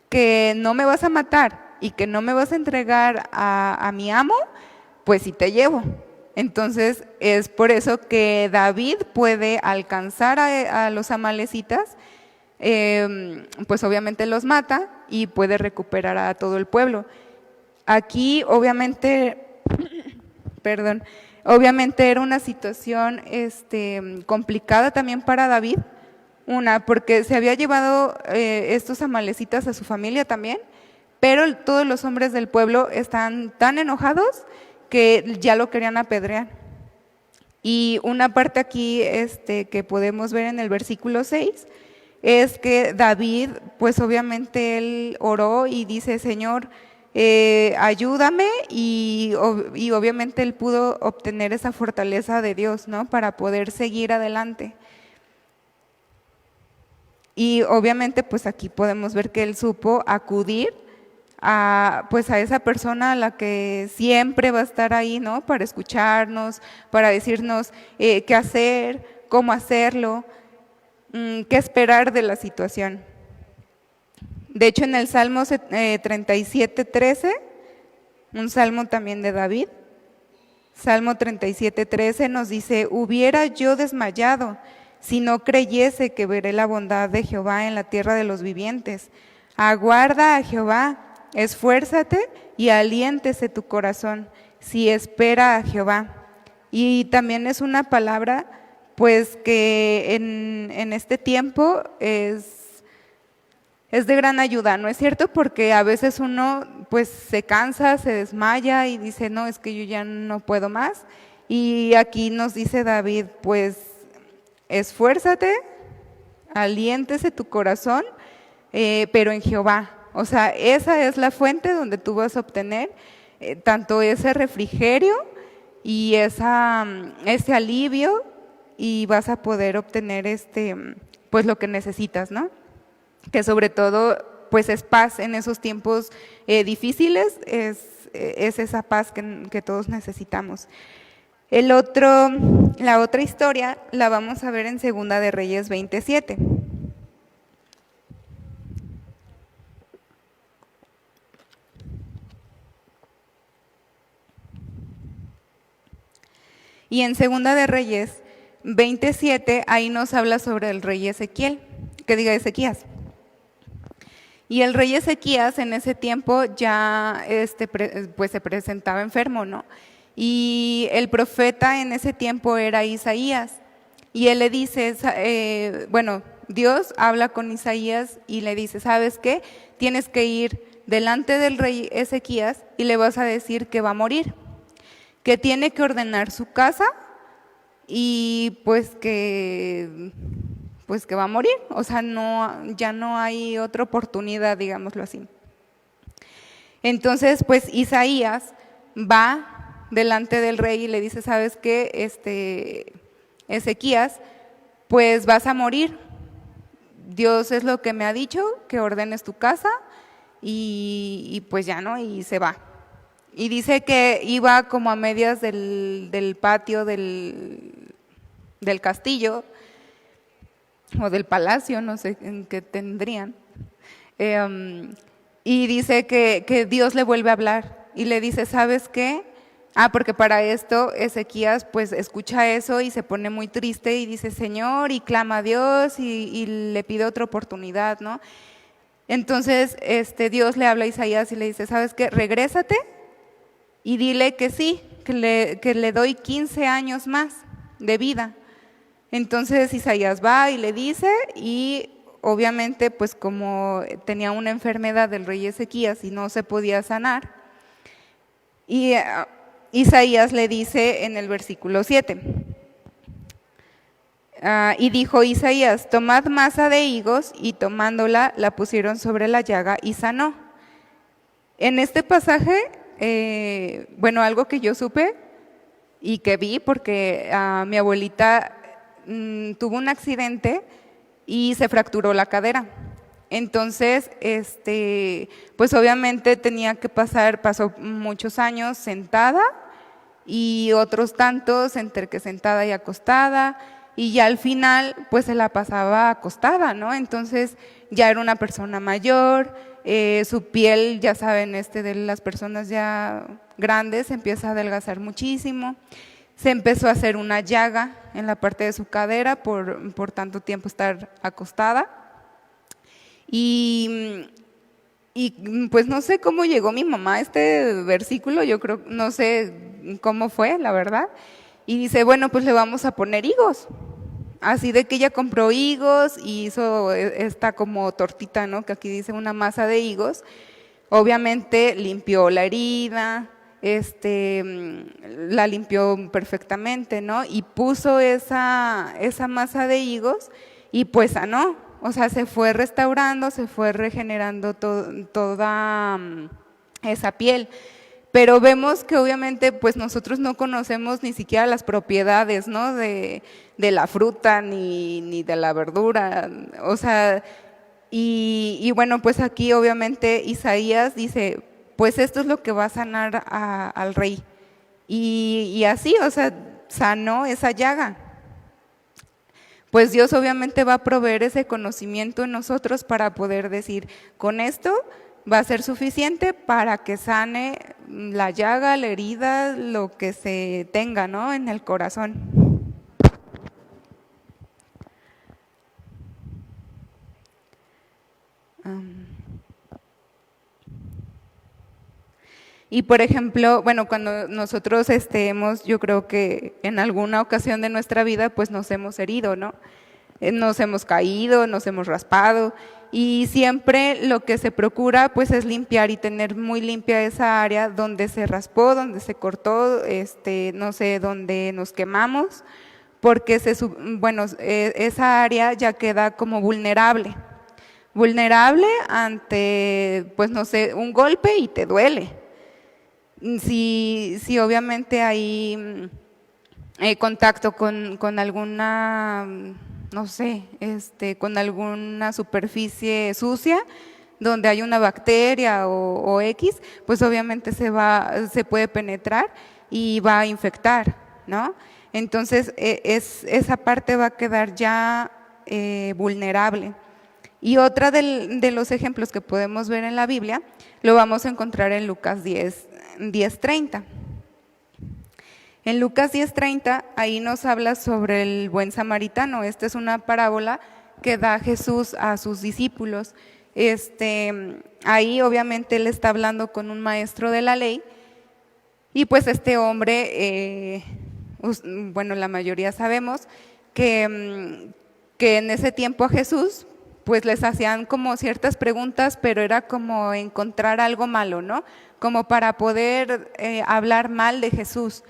que no me vas a matar y que no me vas a entregar a mi amo, pues sí te llevo. Entonces es por eso que David puede alcanzar a los amalecitas, pues obviamente los mata y puede recuperar a todo el pueblo. Aquí obviamente, obviamente era una situación complicada también para David, porque se había llevado estos amalecitas a su familia también, pero todos los hombres del pueblo están tan enojados que ya lo querían apedrear. Y una parte aquí que podemos ver en el versículo 6 es que David, pues obviamente él oró y dice, Señor, ayúdame, y obviamente él pudo obtener esa fortaleza de Dios, ¿no? Para poder seguir adelante. Y obviamente pues aquí podemos ver que él supo acudir a esa persona a la que siempre va a estar ahí, ¿no? Para escucharnos, para decirnos qué hacer, cómo hacerlo, qué esperar de la situación. De hecho, en el Salmo 37:13, un salmo también de David, Salmo 37:13 nos dice, hubiera yo desmayado si no creyese que veré la bondad de Jehová en la tierra de los vivientes. Aguarda a Jehová, esfuérzate y aliéntese tu corazón, si espera a Jehová. Y también es una palabra, pues, que en este tiempo es de gran ayuda, ¿no es cierto? Porque a veces uno, pues, se cansa, se desmaya y dice, no, es que yo ya no puedo más. Y aquí nos dice David, pues, esfuérzate, aliéntese tu corazón, pero en Jehová. O sea, esa es la fuente donde tú vas a obtener tanto ese refrigerio y ese alivio, y vas a poder obtener pues lo que necesitas, ¿no? Que sobre todo pues es paz en esos tiempos difíciles, es esa paz que todos necesitamos. La otra historia la vamos a ver en Segunda de Reyes 27. Y en Segunda de Reyes 27, ahí nos habla sobre el rey Ezequías. Y el rey Ezequías en ese tiempo ya pues se presentaba enfermo, ¿no? Y el profeta en ese tiempo era Isaías. Y él le dice, Dios habla con Isaías y le dice, ¿sabes qué? Tienes que ir delante del rey Ezequías y le vas a decir que va a morir, que tiene que ordenar su casa y pues que va a morir. O sea, ya no hay otra oportunidad, digámoslo así. Entonces, pues Isaías va delante del rey y le dice, ¿sabes qué? Ezequías, pues vas a morir. Dios es lo que me ha dicho, que ordenes tu casa y pues ya, ¿no? Y se va. Y dice que iba como a medias del patio del castillo o del palacio, no sé en qué tendrían. Y dice que Dios le vuelve a hablar y le dice, ¿sabes qué? Porque para esto Ezequías pues escucha eso y se pone muy triste y dice, Señor, y clama a Dios y le pide otra oportunidad, ¿no? Entonces Dios le habla a Isaías y le dice, ¿sabes qué? Regrésate y dile que sí, que le doy 15 años más de vida. Entonces Isaías va y le dice, y obviamente pues como tenía una enfermedad del rey Ezequías y no se podía sanar, y Isaías le dice en el versículo 7, y dijo Isaías, tomad masa de higos, y tomándola la pusieron sobre la llaga y sanó. En este pasaje, algo que yo supe y que vi, porque mi abuelita tuvo un accidente y se fracturó la cadera. Entonces, pues obviamente pasó muchos años sentada y otros tantos entre que sentada y acostada, y ya al final pues se la pasaba acostada, ¿no? Entonces ya era una persona mayor, su piel, ya saben, de las personas ya grandes, se empieza a adelgazar muchísimo. Se empezó a hacer una llaga en la parte de su cadera por tanto tiempo estar acostada. Y pues no sé cómo llegó mi mamá a este versículo, yo creo, no sé cómo fue, la verdad. Y dice, bueno, pues le vamos a poner higos. Así de que ella compró higos y hizo esta como tortita, ¿no? Que aquí dice una masa de higos. Obviamente limpió la herida, la limpió perfectamente, ¿no? Y puso esa masa de higos y pues sanó. O sea, se fue restaurando, se fue regenerando toda esa piel. Pero vemos que obviamente pues nosotros no conocemos ni siquiera las propiedades, ¿no? de la fruta ni de la verdura. O sea, y bueno, pues aquí obviamente Isaías dice, pues esto es lo que va a sanar al rey. Y así, o sea, sanó esa llaga. Pues Dios obviamente va a proveer ese conocimiento en nosotros para poder decir, con esto va a ser suficiente para que sane la llaga, la herida, lo que se tenga, ¿no? En el corazón. Y por ejemplo, bueno, cuando nosotros yo creo que en alguna ocasión de nuestra vida pues nos hemos herido, ¿no? Nos hemos caído, nos hemos raspado, y siempre lo que se procura pues es limpiar y tener muy limpia esa área donde se raspó, donde se cortó, no sé, donde nos quemamos, porque esa área ya queda como vulnerable. vulnerable ante, pues no sé, un golpe y te duele. Si obviamente hay contacto con alguna, no sé, con alguna superficie sucia donde hay una bacteria o X, pues obviamente se puede penetrar y va a infectar, ¿no? Entonces esa parte va a quedar ya vulnerable. Y otra de los ejemplos que podemos ver en la Biblia lo vamos a encontrar en Lucas 10:30. En Lucas 10:30, ahí nos habla sobre el buen samaritano. Esta es una parábola que da Jesús a sus discípulos. Ahí obviamente él está hablando con un maestro de la ley y pues este hombre, bueno, la mayoría sabemos que en ese tiempo a Jesús pues les hacían como ciertas preguntas, pero era como encontrar algo malo, ¿no? Como para poder hablar mal de Jesús,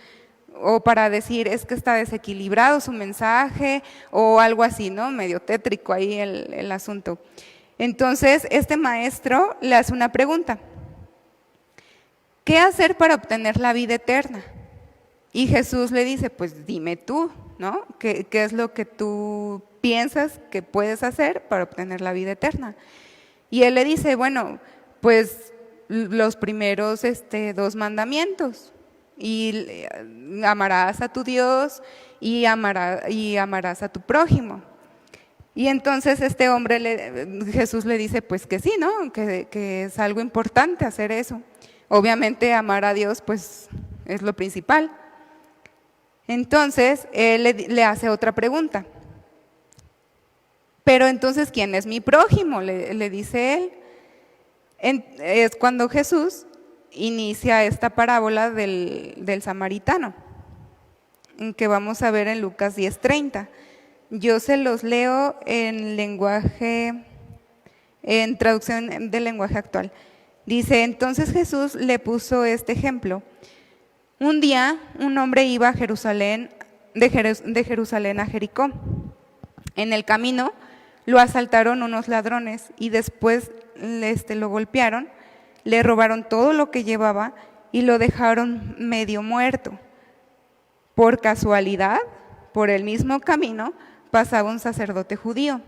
o para decir es que está desequilibrado su mensaje o algo así, ¿no? Medio tétrico ahí el asunto. Entonces este maestro le hace una pregunta: ¿qué hacer para obtener la vida eterna? Y Jesús le dice, pues dime tú, ¿no? ¿Qué es lo que tú piensas que puedes hacer para obtener la vida eterna? Y él le dice, bueno, pues los primeros 2 mandamientos. Y amarás a tu Dios y amarás a tu prójimo. Y entonces este hombre, Jesús le dice pues que sí, ¿no? Que es algo importante hacer eso. Obviamente amar a Dios pues es lo principal. Entonces él le hace otra pregunta. Pero entonces, ¿quién es mi prójimo? Le dice él. Es cuando Jesús inicia esta parábola del samaritano, que vamos a ver en Lucas 10:30. Yo se los leo en traducción del lenguaje actual. Dice, entonces Jesús le puso este ejemplo. Un día un hombre iba de Jerusalén a Jericó. En el camino lo asaltaron unos ladrones y después lo golpearon, le robaron todo lo que llevaba y lo dejaron medio muerto. Por casualidad, por el mismo camino, pasaba un sacerdote judío.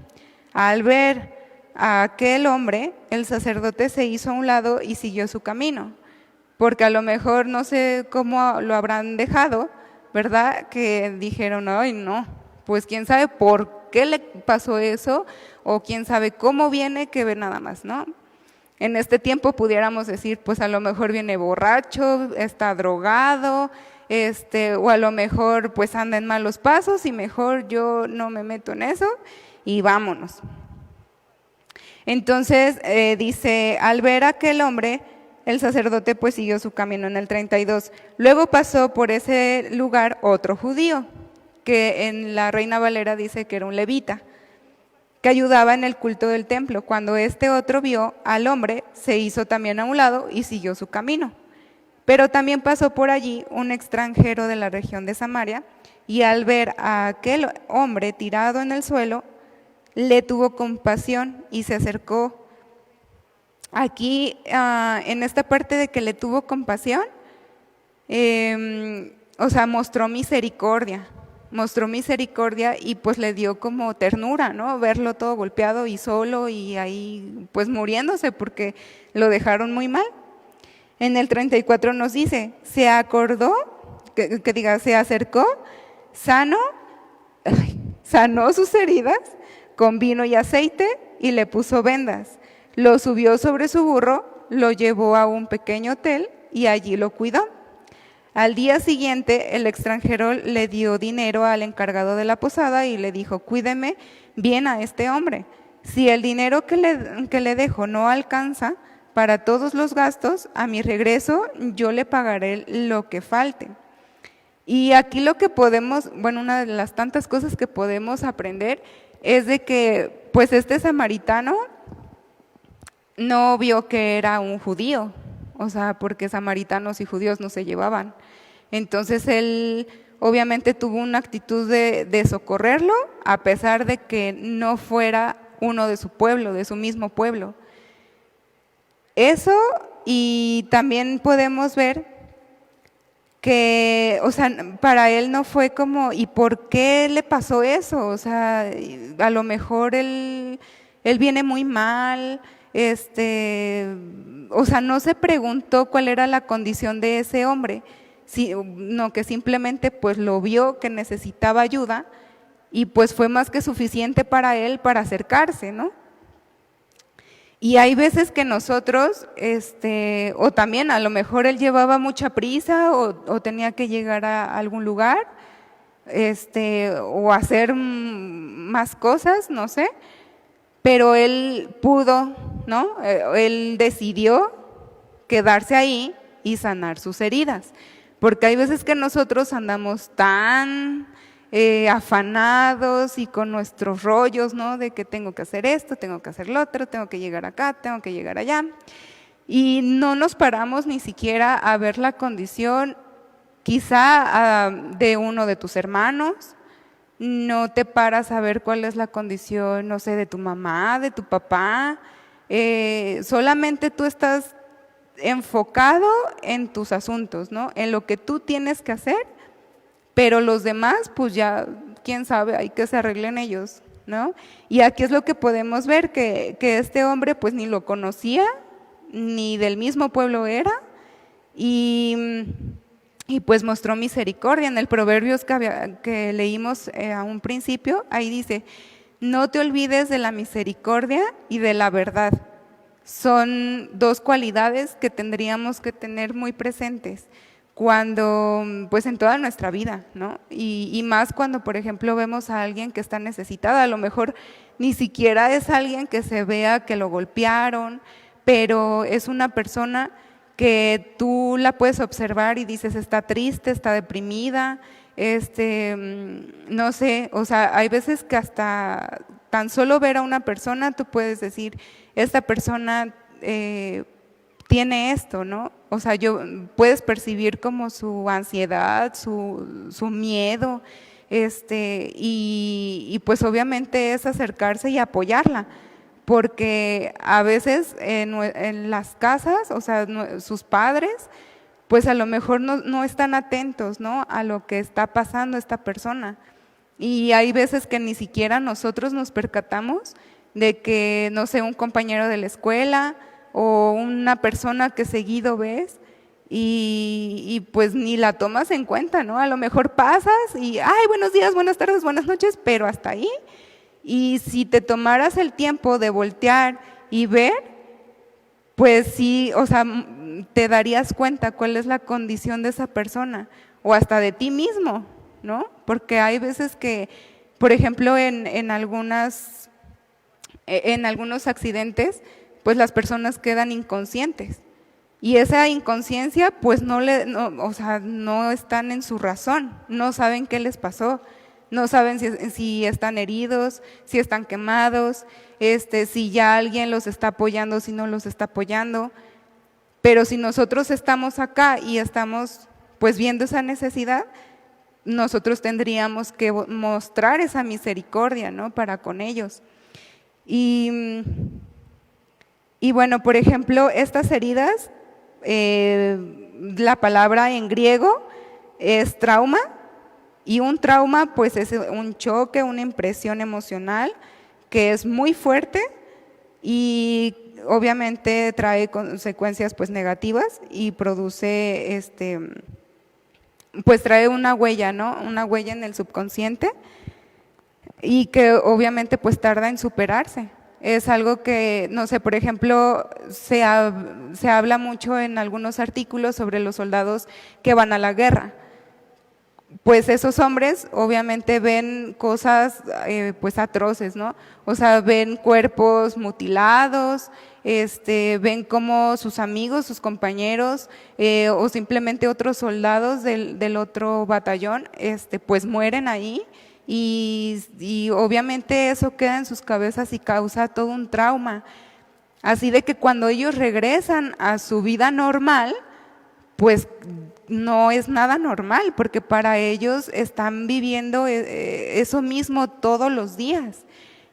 Al ver a aquel hombre, el sacerdote se hizo a un lado y siguió su camino, porque a lo mejor no sé cómo lo habrán dejado, ¿verdad? Que dijeron, ay no, pues quién sabe por qué le pasó eso, o quién sabe cómo viene, que ve nada más, ¿no? En este tiempo pudiéramos decir, pues a lo mejor viene borracho, está drogado, o a lo mejor pues anda en malos pasos y mejor yo no me meto en eso y vámonos. Entonces dice, al ver a aquel hombre, el sacerdote pues siguió su camino en el 32. Luego pasó por ese lugar otro judío, que en la Reina Valera dice que era un levita, que ayudaba en el culto del templo. Cuando este otro vio al hombre, se hizo también a un lado y siguió su camino. Pero también pasó por allí un extranjero de la región de Samaria, y al ver a aquel hombre tirado en el suelo, le tuvo compasión y se acercó. Aquí, en esta parte de que le tuvo compasión, mostró misericordia y pues le dio como ternura, ¿no? Verlo todo golpeado y solo y ahí pues muriéndose porque lo dejaron muy mal. En el 34 nos dice, se acordó, se acercó, sanó sus heridas con vino y aceite y le puso vendas. Lo subió sobre su burro, lo llevó a un pequeño hotel y allí lo cuidó. Al día siguiente, el extranjero le dio dinero al encargado de la posada y le dijo, cuídeme bien a este hombre. Si el dinero que le dejo no alcanza para todos los gastos, a mi regreso yo le pagaré lo que falte. Y aquí lo que podemos, una de las tantas cosas que podemos aprender es de que pues este samaritano no vio que era un judío, porque samaritanos y judíos no se llevaban. Entonces él obviamente tuvo una actitud de socorrerlo, a pesar de que no fuera uno de su pueblo, de su mismo pueblo. Eso, y también podemos ver que, o sea, para él no fue como, ¿y por qué le pasó eso? O sea, a lo mejor él viene muy mal, o sea, no se preguntó cuál era la condición de ese hombre, no, que simplemente pues lo vio que necesitaba ayuda y pues fue más que suficiente para él para acercarse, ¿no? Y hay veces que nosotros, o también a lo mejor él llevaba mucha prisa o tenía que llegar a algún lugar, o hacer más cosas, no sé, pero él pudo, ¿no? Él decidió quedarse ahí y sanar sus heridas, porque hay veces que nosotros andamos tan afanados y con nuestros rollos, ¿no? De que tengo que hacer esto, tengo que hacer lo otro, tengo que llegar acá, tengo que llegar allá. Y no nos paramos ni siquiera a ver la condición quizá de uno de tus hermanos, no te paras a ver cuál es la condición, no sé, de tu mamá, de tu papá, solamente tú estás enfocado en tus asuntos, ¿no? En lo que tú tienes que hacer, pero los demás, pues ya, quién sabe, hay que se arreglen ellos, ¿no? Y aquí es lo que podemos ver, que este hombre pues ni lo conocía, ni del mismo pueblo era, y pues mostró misericordia. En el Proverbios que leímos a un principio, ahí dice, no te olvides de la misericordia y de la verdad. Son dos cualidades que tendríamos que tener muy presentes cuando, pues en toda nuestra vida, ¿no? Y más cuando, por ejemplo, vemos a alguien que está necesitada, a lo mejor ni siquiera es alguien que se vea que lo golpearon, pero es una persona que tú la puedes observar y dices, está triste, está deprimida, no sé, o sea, hay veces que hasta tan solo ver a una persona, tú puedes decir, esta persona tiene esto, ¿no? O sea, puedes percibir como su ansiedad, su miedo, y pues obviamente es acercarse y apoyarla, porque a veces en las casas, o sea, sus padres, pues a lo mejor no están atentos, ¿no? A lo que está pasando esta persona. Y hay veces que ni siquiera nosotros nos percatamos de que, no sé, un compañero de la escuela o una persona que seguido ves y pues ni la tomas en cuenta, ¿no? A lo mejor pasas y, ay, buenos días, buenas tardes, buenas noches, pero hasta ahí. Y si te tomaras el tiempo de voltear y ver, pues sí, o sea, te darías cuenta cuál es la condición de esa persona o hasta de ti mismo, ¿no? Porque hay veces que, por ejemplo, en algunos accidentes, pues las personas quedan inconscientes y esa inconsciencia, pues o sea, no están en su razón, no saben qué les pasó, no saben si están heridos, si están quemados, si ya alguien los está apoyando, si no los está apoyando. Pero si nosotros estamos acá y estamos pues viendo esa necesidad, nosotros tendríamos que mostrar esa misericordia, ¿no? Para con ellos. Y bueno, por ejemplo, estas heridas, la palabra en griego es trauma, y un trauma pues es un choque, una impresión emocional que es muy fuerte y obviamente trae consecuencias pues negativas y produce pues trae una huella, ¿no? Una huella en el subconsciente y que obviamente pues tarda en superarse. Es algo que, no sé, por ejemplo, se habla mucho en algunos artículos sobre los soldados que van a la guerra. Pues esos hombres obviamente ven cosas pues atroces, ¿no? O sea, ven cuerpos mutilados, ven cómo sus amigos, sus compañeros o simplemente otros soldados del otro batallón pues mueren ahí y obviamente eso queda en sus cabezas y causa todo un trauma. Así de que cuando ellos regresan a su vida normal, pues no es nada normal, porque para ellos están viviendo eso mismo todos los días.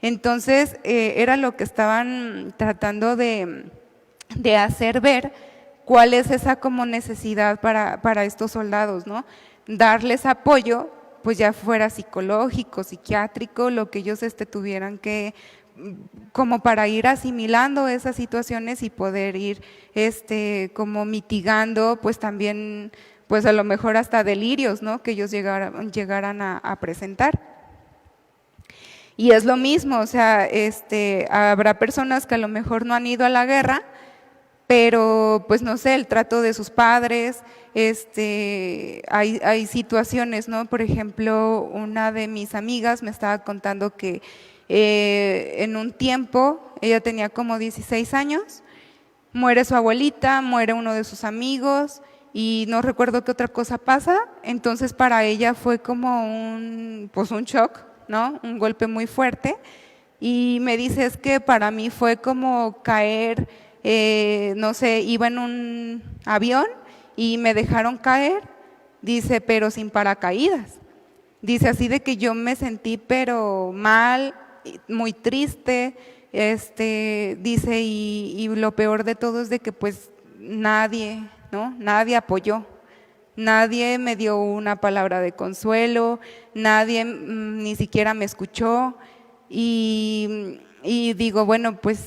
Entonces, era lo que estaban tratando de hacer ver cuál es esa como necesidad para estos soldados, ¿no? Darles apoyo, pues ya fuera psicológico, psiquiátrico, lo que ellos tuvieran que, como para ir asimilando esas situaciones y poder ir como mitigando, pues también, pues a lo mejor hasta delirios, ¿no? Que ellos llegaran a presentar. Y es lo mismo, o sea, habrá personas que a lo mejor no han ido a la guerra, pero pues no sé, el trato de sus padres, hay situaciones, ¿no? Por ejemplo, una de mis amigas me estaba contando que en un tiempo, ella tenía como 16 años, muere su abuelita, muere uno de sus amigos y no recuerdo qué otra cosa pasa, entonces para ella fue como pues un shock, ¿no? Un golpe muy fuerte, y me dice, es que para mí fue como caer, no sé, iba en un avión y me dejaron caer, dice, pero sin paracaídas. Dice, así de que yo me sentí pero mal, muy triste, dice, y lo peor de todo es de que pues nadie, ¿no? Nadie apoyó. Nadie me dio una palabra de consuelo, nadie ni siquiera me escuchó, y digo, bueno, pues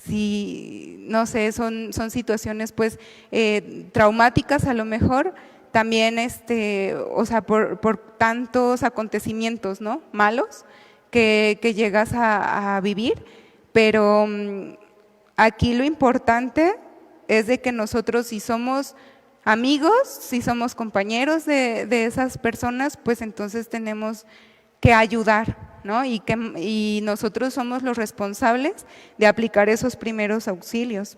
sí, no sé, son situaciones pues traumáticas a lo mejor, también o sea, por tantos acontecimientos, ¿no? Malos que llegas a vivir, pero aquí lo importante es de que nosotros, si somos amigos, si somos compañeros de esas personas, pues entonces tenemos que ayudar, ¿no? Y nosotros somos los responsables de aplicar esos primeros auxilios.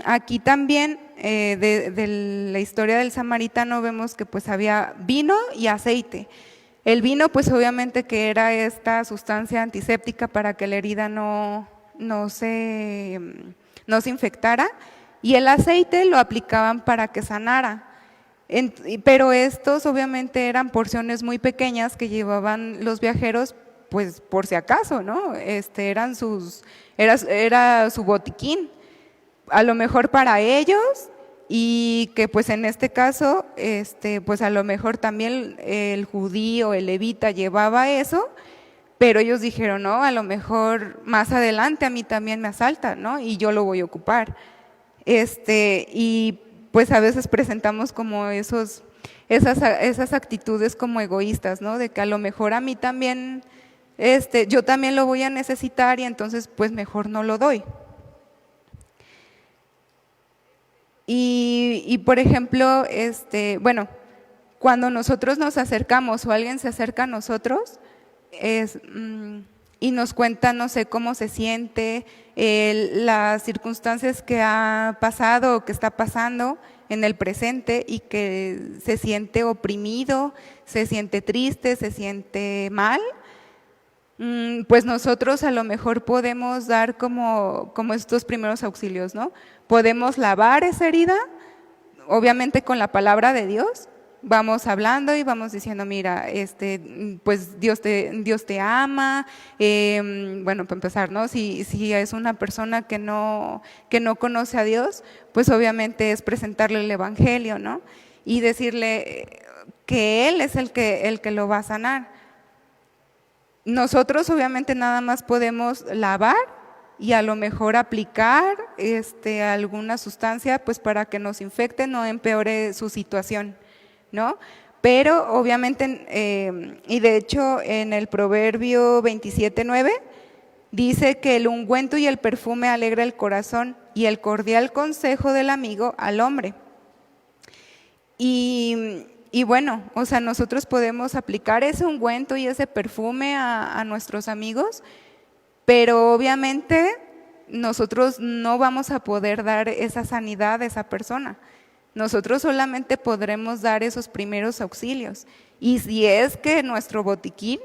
Aquí también de la historia del samaritano vemos que pues había vino y aceite. El vino pues obviamente que era esta sustancia antiséptica para que la herida no se infectara, y el aceite lo aplicaban para que sanara. Pero estos obviamente eran porciones muy pequeñas que llevaban los viajeros pues por si acaso, ¿no? Era su botiquín, a lo mejor para ellos, y que pues en este caso, pues a lo mejor también el judío, el levita llevaba eso, pero ellos dijeron, no, a lo mejor más adelante a mí también me asalta, ¿no? Y yo lo voy a ocupar. Y pues a veces presentamos como esas actitudes como egoístas, ¿no? De que a lo mejor a mí también, yo también lo voy a necesitar y entonces pues mejor no lo doy. Y por ejemplo, bueno, cuando nosotros nos acercamos o alguien se acerca a nosotros y nos cuenta, no sé, cómo se siente, las circunstancias que ha pasado o que está pasando en el presente, y que se siente oprimido, se siente triste, se siente mal, pues nosotros a lo mejor podemos dar como estos primeros auxilios, ¿no? Podemos lavar esa herida, obviamente con la palabra de Dios, vamos hablando y vamos diciendo, mira, pues Dios te ama, bueno, para empezar, ¿no? Si es una persona que no conoce a Dios, pues obviamente es presentarle el evangelio, ¿no? Y decirle que Él es el que lo va a sanar. Nosotros obviamente nada más podemos lavar y a lo mejor aplicar alguna sustancia pues para que nos infecte, no empeore su situación, ¿no? Pero obviamente, y de hecho en el Proverbio 27:9 dice que el ungüento y el perfume alegra el corazón, y el cordial consejo del amigo al hombre. Y bueno, o sea, nosotros podemos aplicar ese ungüento y ese perfume a nuestros amigos, pero obviamente nosotros no vamos a poder dar esa sanidad a esa persona. Nosotros solamente podremos dar esos primeros auxilios. Y si es que en nuestro botiquín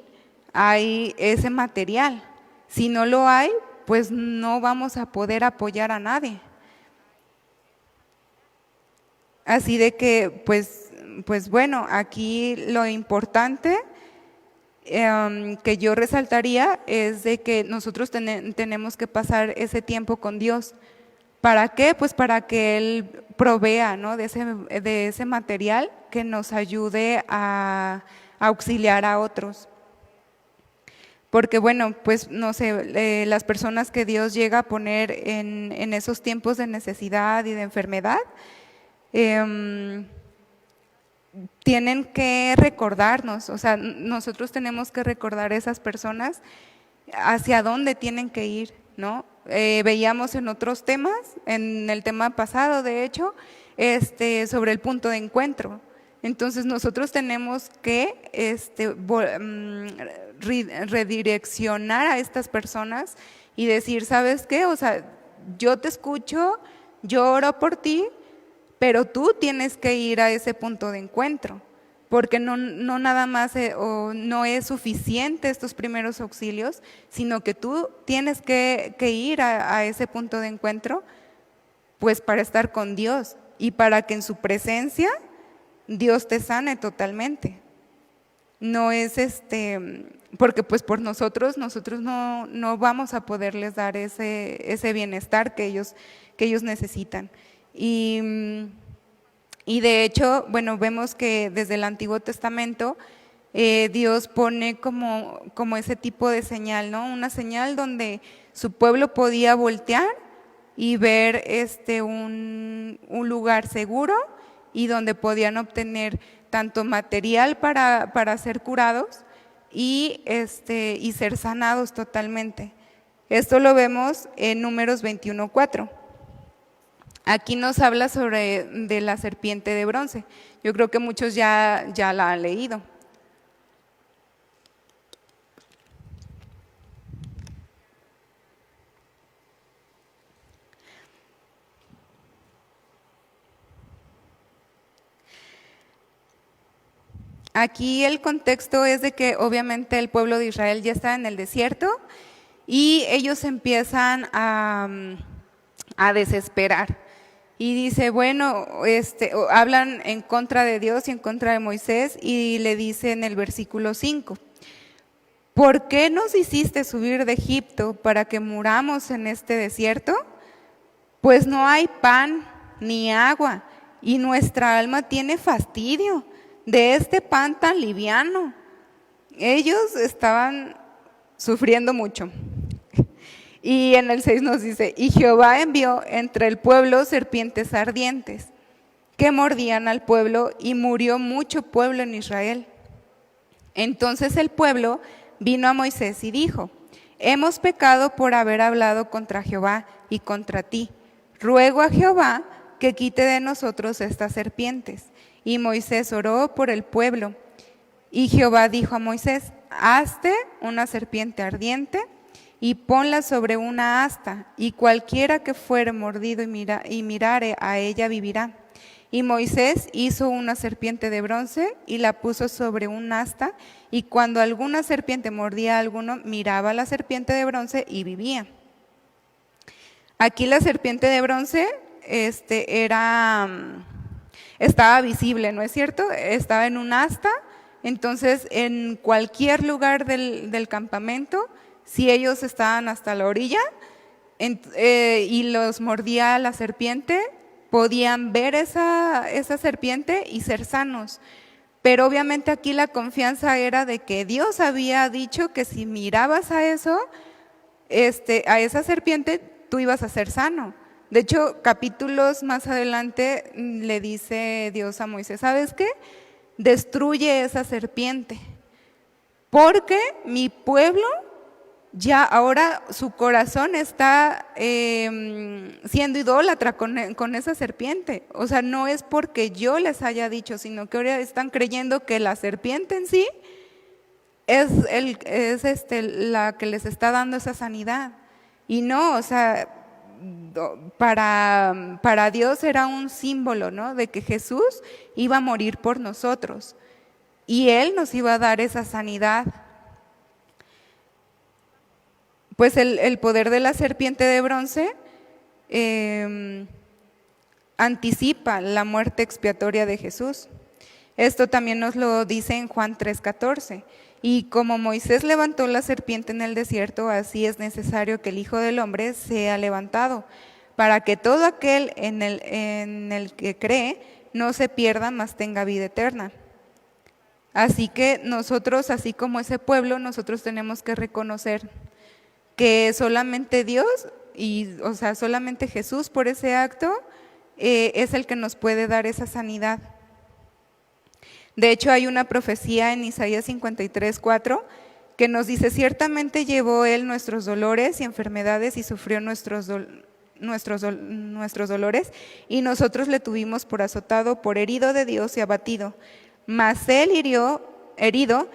hay ese material, si no lo hay, pues no vamos a poder apoyar a nadie. Así de que, pues bueno, aquí lo importante que yo resaltaría es de que nosotros tenemos que pasar ese tiempo con Dios. ¿Para qué? Pues para que Él provea, ¿no?, de ese material que nos ayude a auxiliar a otros. Porque bueno, pues no sé, las personas que Dios llega a poner en esos tiempos de necesidad y de enfermedad, tienen que recordarnos, o sea, nosotros tenemos que recordar a esas personas hacia dónde tienen que ir, ¿no? Veíamos en otros temas, en el tema pasado de hecho, sobre el punto de encuentro. Entonces nosotros tenemos que redireccionar a estas personas y decir, ¿sabes qué? O sea, yo te escucho, yo oro por ti, pero tú tienes que ir a ese punto de encuentro, porque no nada más o no es suficiente estos primeros auxilios, sino que tú tienes que ir a ese punto de encuentro, pues para estar con Dios y para que en su presencia Dios te sane totalmente. No es porque pues por nosotros no vamos a poderles dar ese bienestar que ellos necesitan. Y de hecho, bueno, vemos que desde el Antiguo Testamento Dios pone como ese tipo de señal, ¿no? Una señal donde su pueblo podía voltear y ver un lugar seguro y donde podían obtener tanto material para ser curados y ser sanados totalmente. Esto lo vemos en Números 21:4. Aquí nos habla de la serpiente de bronce. Yo creo que muchos ya la han leído. Aquí el contexto es de que obviamente el pueblo de Israel ya está en el desierto y ellos empiezan a desesperar. Y dice, bueno, hablan en contra de Dios y en contra de Moisés y le dice en el versículo 5, ¿por qué nos hiciste subir de Egipto para que muramos en este desierto? Pues no hay pan ni agua y nuestra alma tiene fastidio de este pan tan liviano. Ellos estaban sufriendo mucho. Y en el 6 nos dice, y Jehová envió entre el pueblo serpientes ardientes que mordían al pueblo y murió mucho pueblo en Israel. Entonces el pueblo vino a Moisés y dijo, hemos pecado por haber hablado contra Jehová y contra ti. Ruego a Jehová que quite de nosotros estas serpientes. Y Moisés oró por el pueblo. Y Jehová dijo a Moisés, hazte una serpiente ardiente y ponla sobre una asta, y cualquiera que fuere mordido y mirare a ella vivirá. Y Moisés hizo una serpiente de bronce y la puso sobre un asta, y cuando alguna serpiente mordía a alguno, miraba a la serpiente de bronce y vivía. Aquí la serpiente de bronce estaba visible, ¿no es cierto? Estaba en un asta, entonces en cualquier lugar del campamento, si ellos estaban hasta la orilla y los mordía la serpiente, podían ver esa serpiente y ser sanos. Pero obviamente aquí la confianza era de que Dios había dicho que si mirabas a eso, a esa serpiente, tú ibas a ser sano. De hecho, capítulos más adelante le dice Dios a Moisés, ¿sabes qué? Destruye esa serpiente, porque mi pueblo ya ahora su corazón está siendo idólatra con esa serpiente. O sea, no es porque yo les haya dicho, sino que ahora están creyendo que la serpiente en sí es la que les está dando esa sanidad. Y no, o sea, para Dios era un símbolo, ¿no?, de que Jesús iba a morir por nosotros y Él nos iba a dar esa sanidad. Pues el poder de la serpiente de bronce anticipa la muerte expiatoria de Jesús. Esto también nos lo dice en Juan 3:14. Y como Moisés levantó la serpiente en el desierto, así es necesario que el Hijo del Hombre sea levantado, para que todo aquel en el que cree no se pierda, mas tenga vida eterna. Así que nosotros, así como ese pueblo, nosotros tenemos que reconocer que solamente Dios, o sea, solamente Jesús por ese acto es el que nos puede dar esa sanidad. De hecho, hay una profecía en Isaías 53:4 que nos dice: ciertamente llevó Él nuestros dolores y enfermedades y sufrió nuestros dolores, y nosotros le tuvimos por azotado, por herido de Dios y abatido. Mas Él herido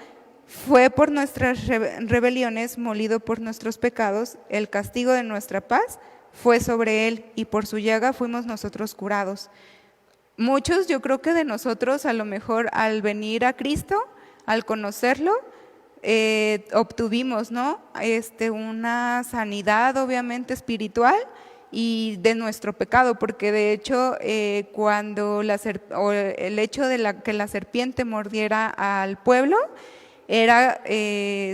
fue por nuestras rebeliones, molido por nuestros pecados, el castigo de nuestra paz fue sobre Él, y por su llaga fuimos nosotros curados. Muchos, yo creo que de nosotros, a lo mejor al venir a Cristo, al conocerlo, obtuvimos, ¿no? Una sanidad obviamente espiritual y de nuestro pecado, porque de hecho cuando el hecho de que la serpiente mordiera al pueblo era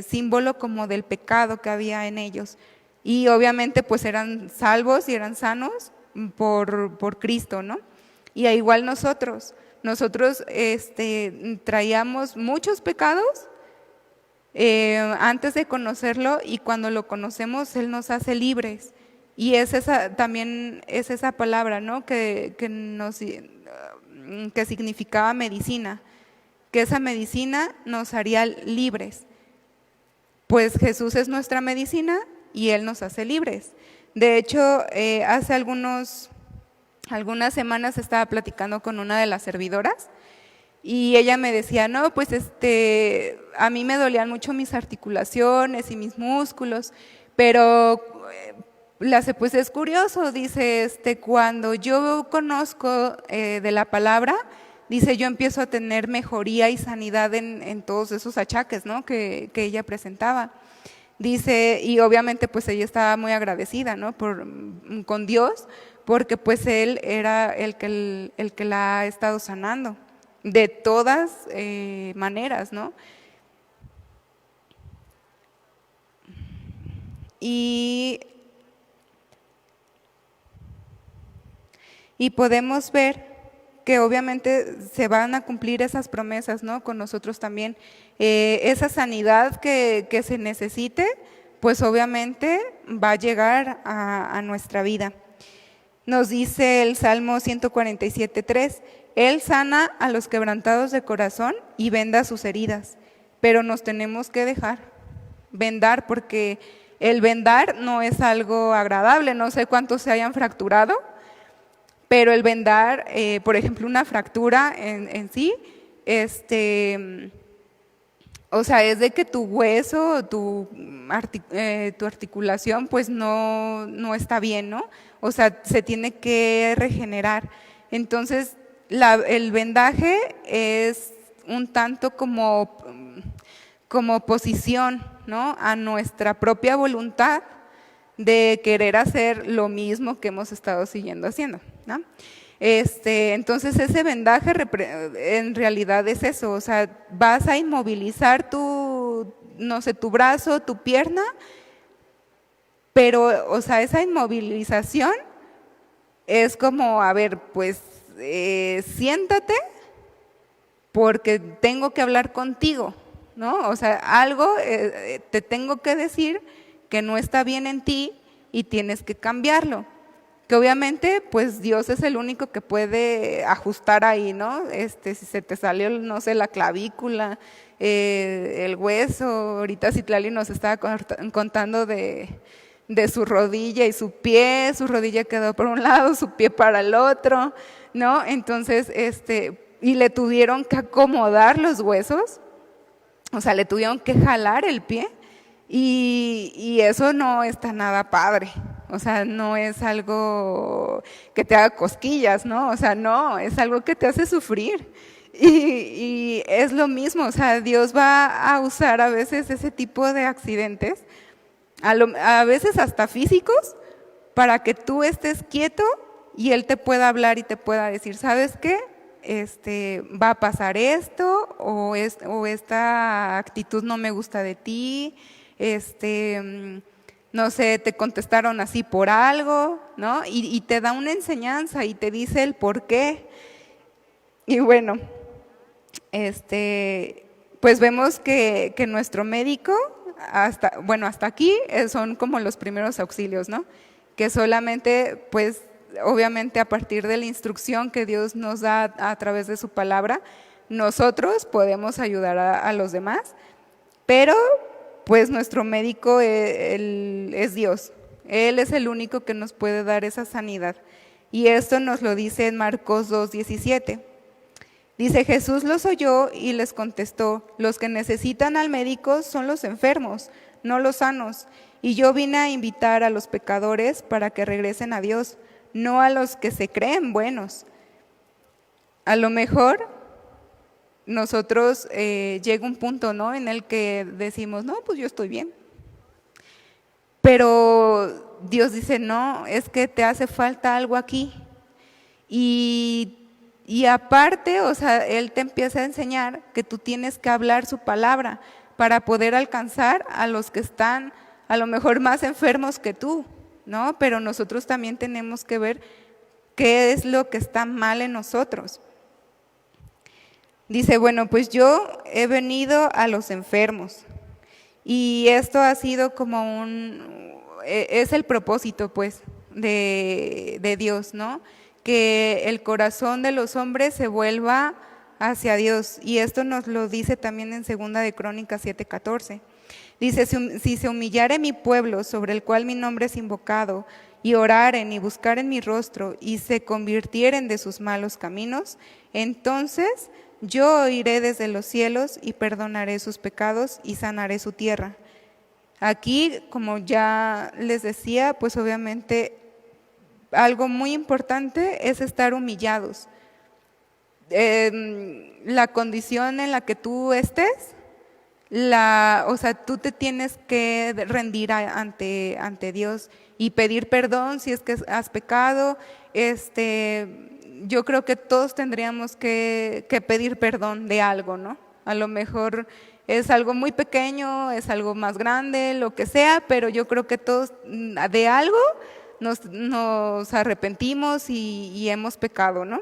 símbolo como del pecado que había en ellos, y obviamente pues eran salvos y eran sanos por Cristo, ¿no? Y igual nosotros traíamos muchos pecados antes de conocerlo, y cuando lo conocemos Él nos hace libres. Y también es esa palabra, ¿no? que significaba medicina, que esa medicina nos haría libres. Pues Jesús es nuestra medicina y Él nos hace libres. De hecho, hace algunas semanas estaba platicando con una de las servidoras y ella me decía: no, pues a mí me dolían mucho mis articulaciones y mis músculos, pero pues es curioso, dice, cuando yo conozco de la palabra, dice, yo empiezo a tener mejoría y sanidad en todos esos achaques, ¿no? que ella presentaba. Dice, y obviamente pues ella estaba muy agradecida, ¿no? con Dios, porque pues Él era el que la ha estado sanando de todas maneras, ¿no? Y podemos ver que obviamente se van a cumplir esas promesas, ¿no? Con nosotros también. Esa sanidad que se necesite, pues obviamente va a llegar a nuestra vida. Nos dice el Salmo 147:3, Él sana a los quebrantados de corazón y venda sus heridas, pero nos tenemos que dejar vendar, porque el vendar no es algo agradable. No sé cuántos se hayan fracturado, pero el vendar, por ejemplo, una fractura en sí, o sea, es de que tu hueso, tu articulación, pues no está bien, ¿no? O sea, se tiene que regenerar. Entonces, el vendaje es un tanto como oposición, ¿no? A nuestra propia voluntad de querer hacer lo mismo que hemos estado siguiendo haciendo, ¿no? Entonces ese vendaje en realidad es eso, o sea, vas a inmovilizar tu brazo, tu pierna, pero, o sea, esa inmovilización es como, a ver, pues siéntate porque tengo que hablar contigo, ¿no? O sea, algo te tengo que decir que no está bien en ti y tienes que cambiarlo. Que obviamente, pues Dios es el único que puede ajustar ahí, ¿no? Si se te salió, no sé, la clavícula, el hueso. Ahorita Citlali nos estaba contando de su rodilla y su pie. Su rodilla quedó por un lado, su pie para el otro, ¿no? Entonces, y le tuvieron que acomodar los huesos, o sea, le tuvieron que jalar el pie, y eso no está nada padre. O sea, no es algo que te haga cosquillas, ¿no? O sea, no, es algo que te hace sufrir. Y es lo mismo, o sea, Dios va a usar a veces ese tipo de accidentes, a veces hasta físicos, para que tú estés quieto y Él te pueda hablar y te pueda decir, ¿sabes qué? va a pasar esto, o esta actitud no me gusta de ti, no sé, te contestaron así por algo, ¿no? Y te da una enseñanza y te dice el por qué. Y bueno, pues vemos que nuestro médico, hasta aquí son como los primeros auxilios, ¿no? Que solamente, pues, obviamente a partir de la instrucción que Dios nos da a través de su palabra, nosotros podemos ayudar a los demás, pero pues nuestro médico es Dios. Él es el único que nos puede dar esa sanidad. Y esto nos lo dice en Marcos 2:17. Dice: Jesús los oyó y les contestó: los que necesitan al médico son los enfermos, no los sanos. Y yo vine a invitar a los pecadores para que regresen a Dios, no a los que se creen buenos. A lo mejor nosotros llega un punto, ¿no?, en el que decimos: no, pues yo estoy bien. Pero Dios dice: no, es que te hace falta algo aquí. Y aparte, o sea, Él te empieza a enseñar que tú tienes que hablar su palabra para poder alcanzar a los que están a lo mejor más enfermos que tú, ¿no? Pero nosotros también tenemos que ver qué es lo que está mal en nosotros. Dice: bueno, pues yo he venido a los enfermos. Y esto ha sido como es el propósito, pues, de Dios, ¿no? Que el corazón de los hombres se vuelva hacia Dios. Y esto nos lo dice también en 2 de Crónicas 7:14. Dice: si se humillare mi pueblo, sobre el cual mi nombre es invocado, y oraren y buscaren mi rostro, y se convirtieren de sus malos caminos, entonces yo oiré desde los cielos y perdonaré sus pecados y sanaré su tierra. Aquí, como ya les decía, pues obviamente algo muy importante es estar humillados. La condición en la que tú estés, o sea, tú te tienes que rendir ante Dios y pedir perdón si es que has pecado. Yo creo que todos tendríamos que pedir perdón de algo, ¿no? A lo mejor es algo muy pequeño, es algo más grande, lo que sea, pero yo creo que todos de algo nos arrepentimos y hemos pecado, ¿no?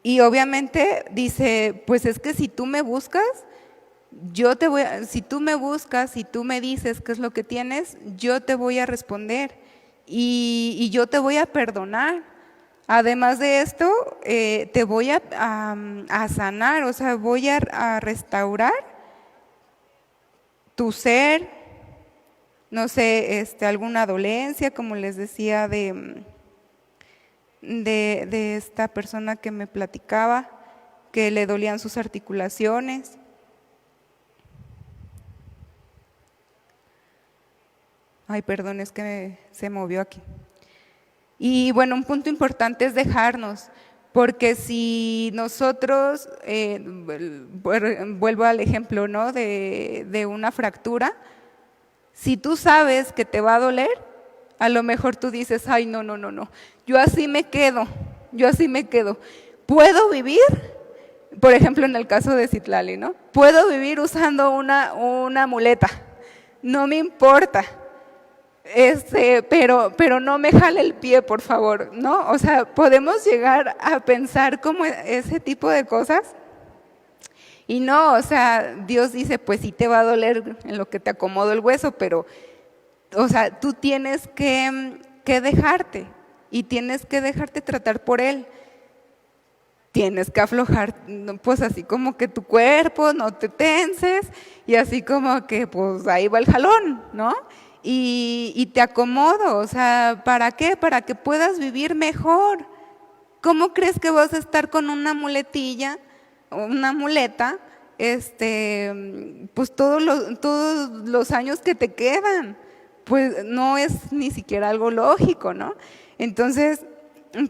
Y obviamente dice: pues es que si tú me buscas, si tú me buscas, si tú me dices qué es lo que tienes, yo te voy a responder y yo te voy a perdonar. Además de esto, te voy a sanar, o sea, voy a restaurar tu ser, no sé, alguna dolencia, como les decía de esta persona que me platicaba, que le dolían sus articulaciones. Ay, perdón, es que se movió aquí. Y bueno, un punto importante es dejarnos, porque si nosotros, vuelvo al ejemplo, ¿no?, de una fractura, si tú sabes que te va a doler, a lo mejor tú dices: ay, no, yo así me quedo. ¿Puedo vivir? Por ejemplo, en el caso de Citlali, ¿no? Puedo vivir usando una muleta, no me importa. Pero no me jale el pie, por favor, ¿no? O sea, podemos llegar a pensar como ese tipo de cosas. Y no, o sea, Dios dice: pues sí te va a doler en lo que te acomodo el hueso, pero, o sea, tú tienes que dejarte y tienes que dejarte tratar por Él. Tienes que aflojar, pues así como que tu cuerpo, no te tenses, y así como que pues ahí va el jalón, ¿no? Y te acomodo, o sea, ¿para qué? Para que puedas vivir mejor. ¿Cómo crees que vas a estar con una muletilla, una muleta, pues todos los años que te quedan? Pues no es ni siquiera algo lógico, ¿no? Entonces,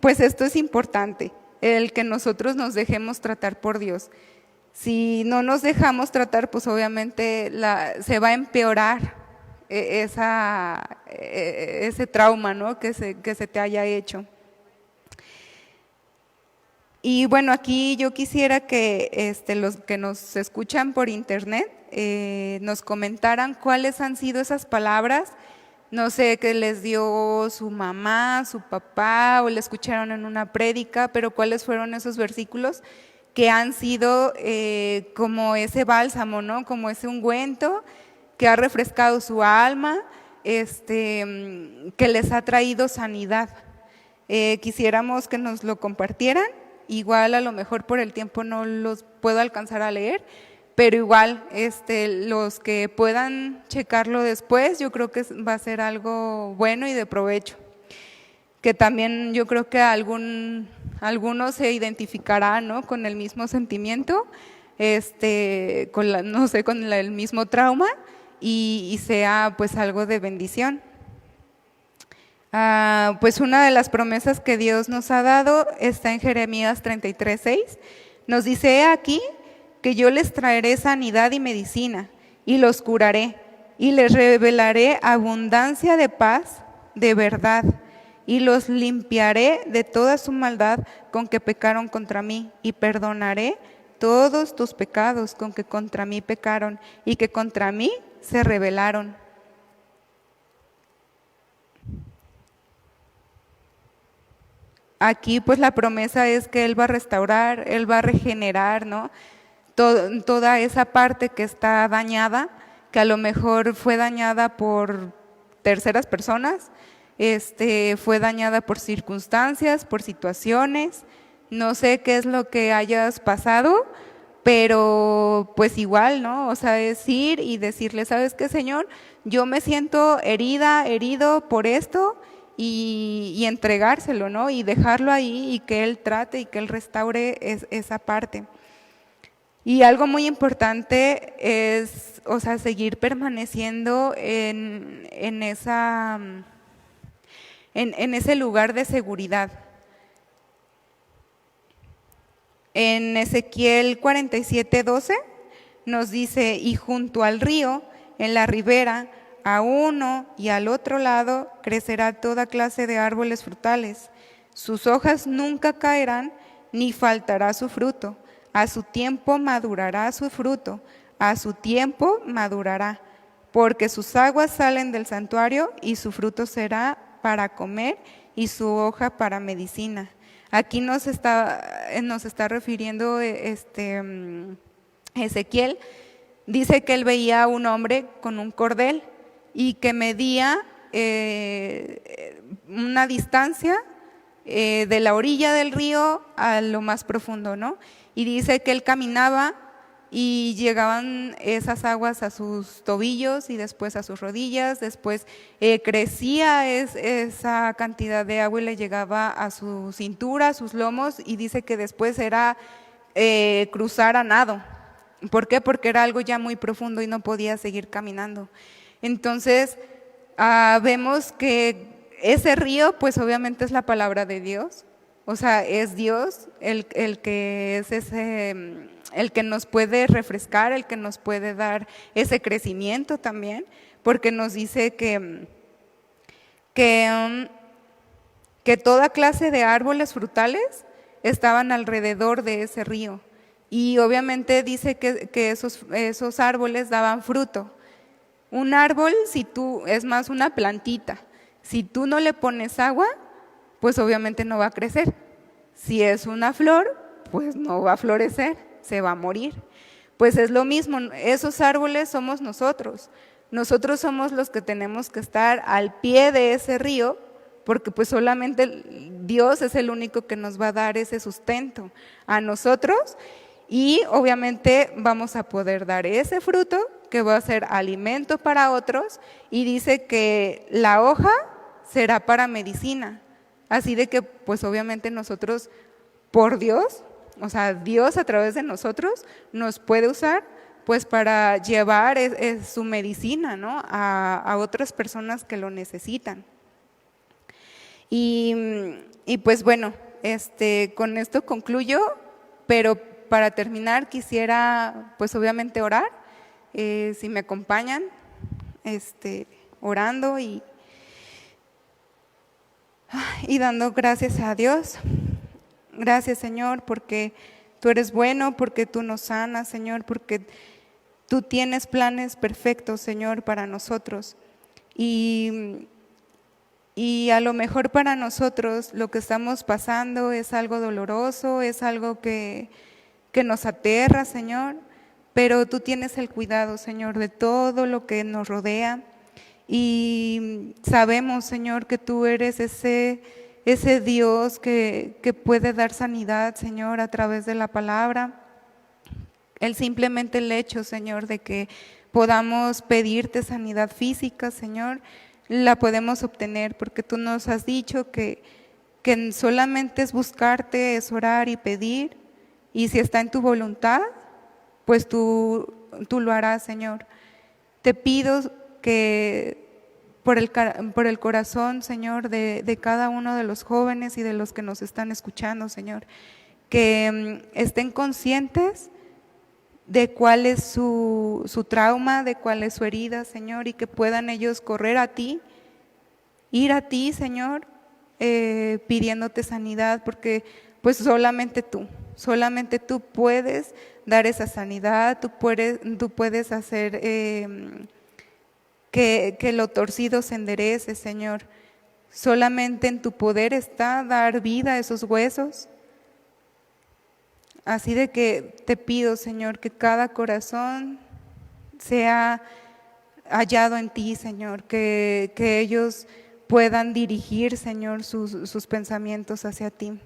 pues esto es importante, el que nosotros nos dejemos tratar por Dios. Si no nos dejamos tratar, pues obviamente se va a empeorar ese trauma, ¿no?, que se te haya hecho. Y bueno, aquí yo quisiera que los que nos escuchan por internet nos comentaran cuáles han sido esas palabras, no sé, que les dio su mamá, su papá, o le escucharon en una prédica, pero cuáles fueron esos versículos que han sido como ese bálsamo, ¿no? Como ese ungüento que ha refrescado su alma, que les ha traído sanidad. Quisiéramos que nos lo compartieran. Igual a lo mejor por el tiempo no los puedo alcanzar a leer, pero igual los que puedan checarlo después, yo creo que va a ser algo bueno y de provecho. Que también yo creo que algunos se identificarán, ¿no?, con el mismo sentimiento, no sé, con el mismo trauma y sea pues algo de bendición. Pues una de las promesas que Dios nos ha dado está en Jeremías 33:6. Nos dice: "He aquí que yo les traeré sanidad y medicina, y los curaré, y les revelaré abundancia de paz, de verdad, y los limpiaré de toda su maldad con que pecaron contra mí, y perdonaré todos tus pecados con que contra mí pecaron, y que contra mí se rebelaron". Aquí pues la promesa es que Él va a restaurar, Él va a regenerar, ¿no?, toda esa parte que está dañada, que a lo mejor fue dañada por terceras personas, fue dañada por circunstancias, por situaciones, no sé qué es lo que hayas pasado, pero pues igual, ¿no? O sea, es ir y decirle: ¿sabes qué, Señor? Yo me siento herida, herido por esto, y entregárselo, ¿no? Y dejarlo ahí y que Él trate y que Él restaure esa parte. Y algo muy importante es, o sea, seguir permaneciendo en ese lugar de seguridad. En Ezequiel 47:12 nos dice: "Y junto al río, en la ribera, a uno y al otro lado, crecerá toda clase de árboles frutales. Sus hojas nunca caerán, ni faltará su fruto. A su tiempo madurará su fruto, a su tiempo madurará, porque sus aguas salen del santuario, y su fruto será para comer, y su hoja para medicina". Aquí nos está refiriendo Ezequiel. Dice que él veía a un hombre con un cordel y que medía una distancia de la orilla del río a lo más profundo, ¿no? Y dice que él caminaba y llegaban esas aguas a sus tobillos y después a sus rodillas, después crecía esa cantidad de agua y le llegaba a su cintura, a sus lomos, y dice que después era cruzar a nado. ¿Por qué? Porque era algo ya muy profundo y no podía seguir caminando. Entonces, vemos que ese río, pues obviamente es la palabra de Dios, o sea, es Dios el que es el que nos puede refrescar, el que nos puede dar ese crecimiento también, porque nos dice que toda clase de árboles frutales estaban alrededor de ese río, y obviamente dice que esos árboles daban fruto. Un árbol, es más una plantita, si tú no le pones agua, pues obviamente no va a crecer. Si es una flor, pues no va a florecer, se va a morir. Pues es lo mismo, esos árboles somos nosotros. Nosotros somos los que tenemos que estar al pie de ese río, porque pues solamente Dios es el único que nos va a dar ese sustento a nosotros, y obviamente vamos a poder dar ese fruto que va a ser alimento para otros, y dice que la hoja será para medicina. Así de que pues obviamente nosotros, por Dios, o sea, Dios a través de nosotros nos puede usar pues para llevar su medicina, ¿no?, a otras personas que lo necesitan. Y pues bueno, con esto concluyo, pero para terminar quisiera pues obviamente orar, si me acompañan, orando y dando gracias a Dios. Gracias, Señor, porque tú eres bueno, porque tú nos sanas, Señor, porque tú tienes planes perfectos, Señor, para nosotros. Y a lo mejor para nosotros lo que estamos pasando es algo doloroso, es algo que nos aterra, Señor, pero tú tienes el cuidado, Señor, de todo lo que nos rodea. Y sabemos, Señor, que tú eres ese Dios que puede dar sanidad, Señor, a través de la palabra. Simplemente el hecho, Señor, de que podamos pedirte sanidad física, Señor, la podemos obtener, porque tú nos has dicho que solamente es buscarte, es orar y pedir, y si está en tu voluntad, pues tú lo harás, Señor. Te pido que por el corazón, Señor, de cada uno de los jóvenes y de los que nos están escuchando, Señor, que estén conscientes de cuál es su trauma, de cuál es su herida, Señor, y que puedan ellos correr a ti, ir a ti, Señor, pidiéndote sanidad, porque pues solamente tú puedes dar esa sanidad, tú puedes hacer que lo torcido se enderece, Señor. Solamente en tu poder está dar vida a esos huesos. Así de que te pido, Señor, que cada corazón sea hallado en ti, Señor, que ellos puedan dirigir, Señor, sus pensamientos hacia ti.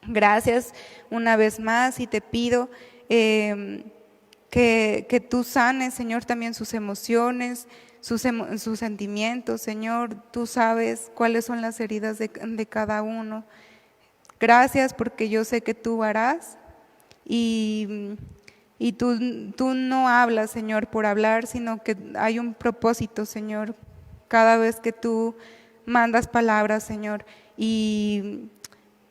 Gracias una vez más y te pido que tú sanes, Señor, también sus emociones, sus sentimientos, Señor. Tú sabes cuáles son las heridas de cada uno. Gracias porque yo sé que tú harás. Y tú no hablas, Señor, por hablar, sino que hay un propósito, Señor, cada vez que tú mandas palabras, Señor. Y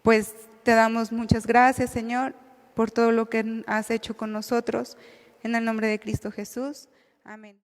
pues te damos muchas gracias, Señor, por todo lo que has hecho con nosotros. En el nombre de Cristo Jesús. Amén.